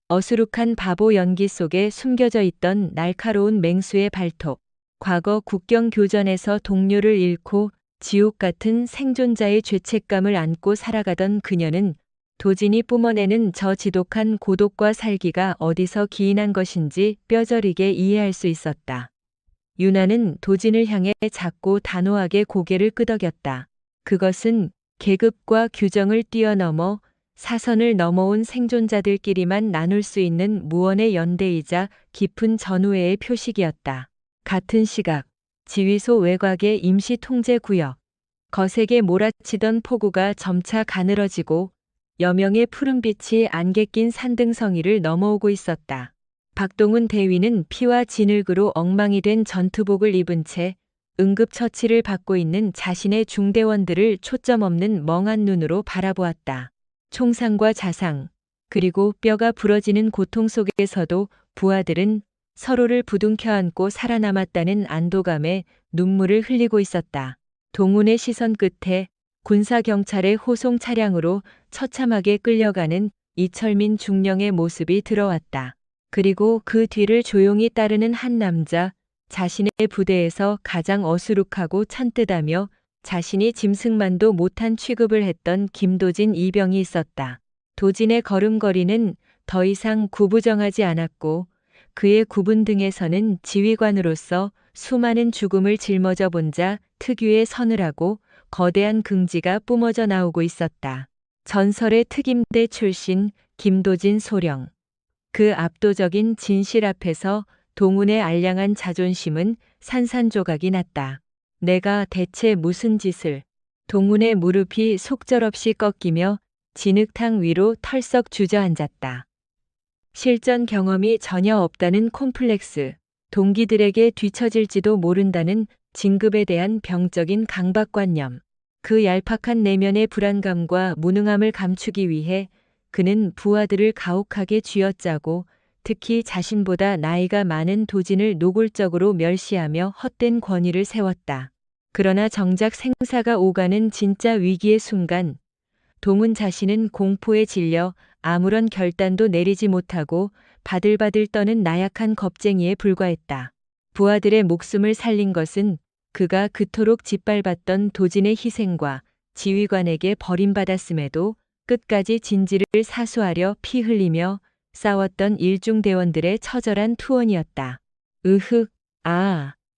어수룩한 바보 연기 속에 숨겨져 있던 날카로운 맹수의 발톱, 과거 국경 교전에서 동료를 잃고 지옥 같은 생존자의 죄책감을 안고 살아가던 그녀는 도진이 뿜어내는 저 지독한 고독과 살기가 어디서 기인한 것인지 뼈저리게 이해할 수 있었다. 유나는 도진을 향해 작고 단호하게 고개를 끄덕였다. 그것은 계급과 규정을 뛰어넘어 사선을 넘어온 생존자들끼리만 나눌 수 있는 무언의 연대이자 깊은 전우애의 표식이었다. 같은 시각, 지휘소 외곽의 임시 통제 구역, 거세게 몰아치던 폭우가 점차 가늘어지고 여명의 푸른빛이 안개 낀 산등성이를 넘어오고 있었다. 박동훈 대위는 피와 진흙으로 엉망이 된 전투복을 입은 채 응급처치를 받고 있는 자신의 중대원들을 초점 없는 멍한 눈으로 바라보았다. 총상과 자상, 그리고 뼈가 부러지는 고통 속에서도 부하들은 서로를 부둥켜 안고 살아남았다는 안도감에 눈물을 흘리고 있었다. 동훈의 시선 끝에 군사경찰의 호송 차량으로 처참하게 끌려가는 이철민 중령의 모습이 들어왔다. 그리고 그 뒤를 조용히 따르는 한 남자, 자신의 부대에서 가장 어수룩하고 찬뜻하며 자신이 짐승만도 못한 취급을 했던 김도진 이병이 있었다. 도진의 걸음걸이는 더 이상 구부정하지 않았고 그의 굽은 등에서는 지휘관으로서 수많은 죽음을 짊어져 본 자 특유의 서늘하고 거대한 긍지가 뿜어져 나오고 있었다. 전설의 특임대 출신 김도진 소령. 그 압도적인 진실 앞에서 동훈의 알량한 자존심은 산산조각이 났다. 내가 대체 무슨 짓을. 동훈의 무릎이 속절없이 꺾이며 진흙탕 위로 털썩 주저앉았다. 실전 경험이 전혀 없다는 콤플렉스, 동기들에게 뒤처질지도 모른다는 진급에 대한 병적인 강박관념, 그 얄팍한 내면의 불안감과 무능함을 감추기 위해 그는 부하들을 가혹하게 쥐어짜고 특히 자신보다 나이가 많은 도진을 노골적으로 멸시하며 헛된 권위를 세웠다. 그러나 정작 생사가 오가는 진짜 위기의 순간 동훈 자신은 공포에 질려 아무런 결단도 내리지 못하고 바들바들 떠는 나약한 겁쟁이에 불과했다. 부하들의 목숨을 살린 것은 그가 그토록 짓밟았던 도진의 희생과 지휘관에게 버림받았음에도 끝까지 진지를 사수하려 피 흘리며 싸웠던 일중대원들의 처절한 투혼이었다. 으흑,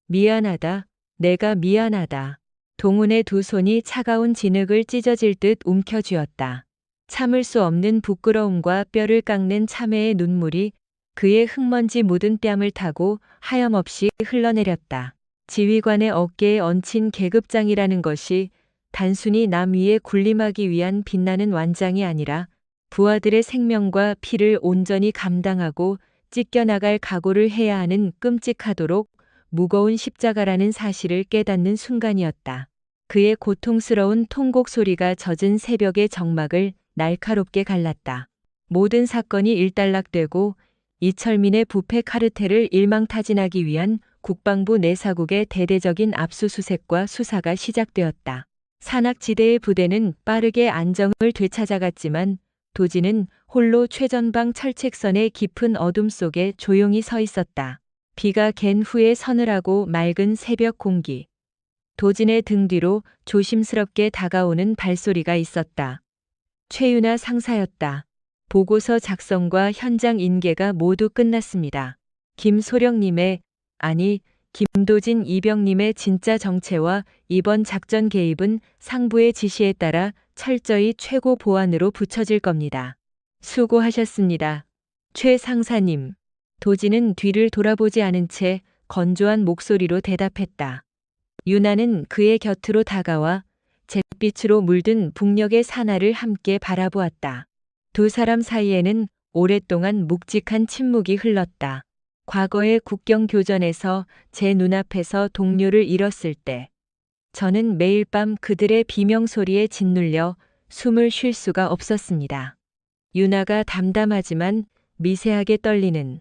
미안하다. 내가 미안하다. 동훈의 두 손이 차가운 진흙을 찢어질 듯 움켜쥐었다. 참을 수 없는 부끄러움과 뼈를 깎는 참회의 눈물이 그의 흙먼지 묻은 뺨을 타고 하염없이 흘러내렸다. 지휘관의 어깨에 얹힌 계급장이라는 것이 단순히 남 위에 군림하기 위한 빛나는 완장이 아니라 부하들의 생명과 피를 온전히 감당하고 찢겨나갈 각오를 해야 하는 끔찍하도록 무거운 십자가라는 사실을 깨닫는 순간이었다. 그의 고통스러운 통곡 소리가 젖은 새벽의 정막을 날카롭게 갈랐다. 모든 사건이 일단락되고 이철민의 부패 카르텔을 일망타진하기 위한 국방부 내사국의 대대적인 압수수색과 수사가 시작되었다. 산악지대의 부대는 빠르게 안정을 되찾아갔지만 도진은 홀로 최전방 철책선의 깊은 어둠 속에 조용히 서 있었다. 비가 갠 후에 서늘하고 맑은 새벽 공기. 도진의 등 뒤로 조심스럽게 다가오는 발소리가 있었다. 최윤아 상사였다. 보고서 작성과 현장 인계가 모두 끝났습니다. 김소령님의, 아니, 김도진 이병님의 진짜 정체와 이번 작전 개입은 상부의 지시에 따라 철저히 최고 보안으로 붙여질 겁니다. 수고하셨습니다. 최 상사님. 도진은 뒤를 돌아보지 않은 채 건조한 목소리로 대답했다. 유나는 그의 곁으로 다가와 잿빛으로 물든 북녘의 산하를 함께 바라보았다. 두 사람 사이에는 오랫동안 묵직한 침묵이 흘렀다. 과거의 국경 교전에서 제 눈앞에서 동료를 잃었을 때 저는 매일 밤 그들의 비명소리에 짓눌려 숨을 쉴 수가 없었습니다. 유나가 담담하지만 미세하게 떨리는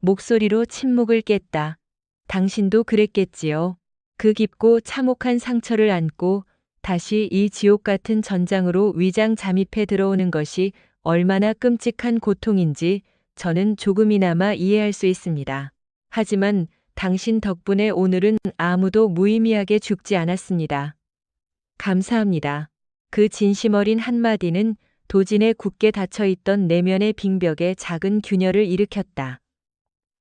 목소리로 침묵을 깼다. 당신도 그랬겠지요. 그 깊고 참혹한 상처를 안고 다시 이 지옥 같은 전장으로 위장 잠입해 들어오는 것이 얼마나 끔찍한 고통인지 저는 조금이나마 이해할 수 있습니다. 하지만 당신 덕분에 오늘은 아무도 무의미하게 죽지 않았습니다. 감사합니다. 그 진심 어린 한마디는 도진의 굳게 닫혀있던 내면의 빙벽에 작은 균열을 일으켰다.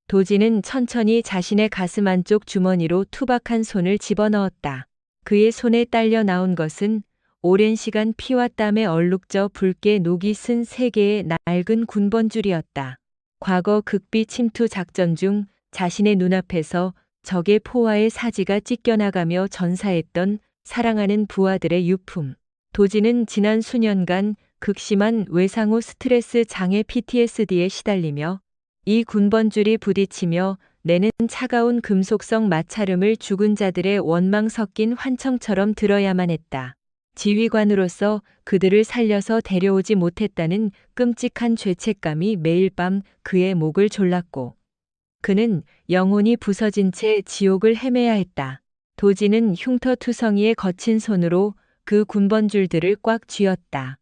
도진은 천천히 자신의 가슴 안쪽 주머니로 투박한 손을 집어넣었다. 그의 손에 딸려 나온 것은 오랜 시간 피와 땀에 얼룩져 붉게 녹이 쓴 3개의 낡은 군번줄이었다. 과거 극비 침투 작전 중 자신의 눈앞에서 적의 포화의 사지가 찢겨나가며 전사했던 사랑하는 부하들의 유품. 도진은 지난 수년간 극심한 외상후 스트레스 장애 PTSD에 시달리며 이 군번줄이 부딪히며 내는 차가운 금속성 마찰음을 죽은 자들의 원망 섞인 환청처럼 들어야만 했다. 지휘관으로서 그들을 살려서 데려오지 못했다는 끔찍한 죄책감이 매일 밤 그의 목을 졸랐고 그는 영혼이 부서진 채 지옥을 헤매야 했다. 도진은 흉터투성이의 거친 손으로 그 군번줄들을 꽉 쥐었다.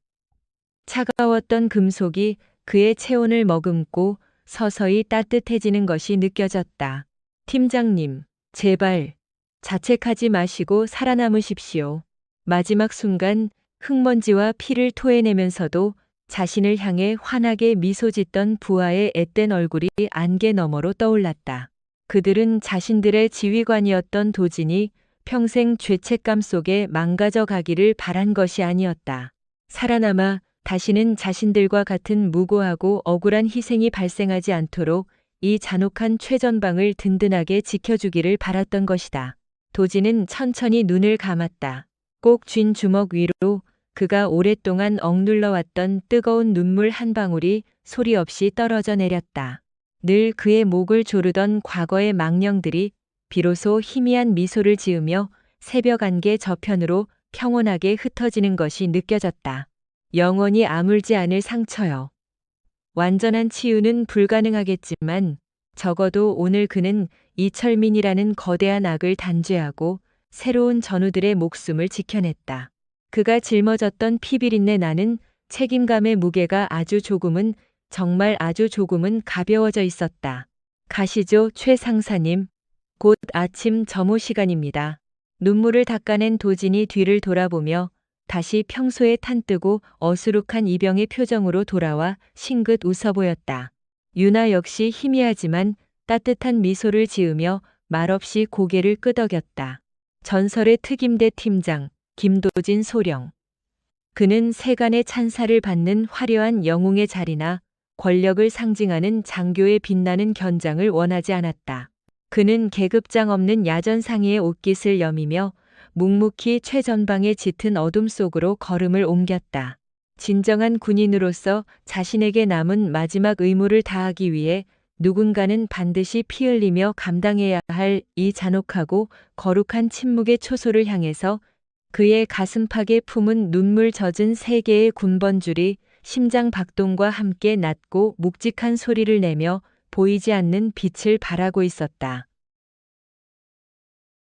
차가웠던 금속이 그의 체온을 머금고 서서히 따뜻해지는 것이 느껴졌다. 팀장님, 제발 자책하지 마시고 살아남으십시오. 마지막 순간 흙먼지와 피를 토해내면서도 자신을 향해 환하게 미소 짓던 부하의 앳된 얼굴이 안개 너머로 떠올랐다. 그들은 자신들의 지휘관이었던 도진이 평생 죄책감 속에 망가져 가기를 바란 것이 아니었다. 살아남아 다시는 자신들과 같은 무고하고 억울한 희생이 발생하지 않도록 이 잔혹한 최전방을 든든하게 지켜주기를 바랐던 것이다. 도진은 천천히 눈을 감았다. 꼭 쥔 주먹 위로 그가 오랫동안 억눌러왔던 뜨거운 눈물 한 방울이 소리 없이 떨어져 내렸다. 늘 그의 목을 조르던 과거의 망령들이 비로소 희미한 미소를 지으며 새벽 안개 저편으로 평온하게 흩어지는 것이 느껴졌다. 영원히 아물지 않을 상처요. 완전한 치유는 불가능하겠지만 적어도 오늘 그는 이철민이라는 거대한 악을 단죄하고 새로운 전우들의 목숨을 지켜냈다. 그가 짊어졌던 피비린내 나는 책임감의 무게가 아주 조금은, 정말 아주 조금은 가벼워져 있었다. 가시죠, 최 상사님. 곧 아침 점호 시간입니다. 눈물을 닦아낸 도진이 뒤를 돌아보며 다시 평소에 탄뜨고 어수룩한 이병의 표정으로 돌아와 싱긋 웃어 보였다. 유나 역시 희미하지만 따뜻한 미소를 지으며 말없이 고개를 끄덕였다. 전설의 특임대 팀장 김도진 소령. 그는 세간의 찬사를 받는 화려한 영웅의 자리나 권력을 상징하는 장교의 빛나는 견장을 원하지 않았다. 그는 계급장 없는 야전 상의의 옷깃을 여미며 묵묵히 최전방의 짙은 어둠 속으로 걸음을 옮겼다. 진정한 군인으로서 자신에게 남은 마지막 의무를 다하기 위해 누군가는 반드시 피 흘리며 감당해야 할 이 잔혹하고 거룩한 침묵의 초소를 향해서 그의 가슴팍에 품은 눈물 젖은 세 개의 군번줄이 심장 박동과 함께 낮고 묵직한 소리를 내며 보이지 않는 빛을 발하고 있었다.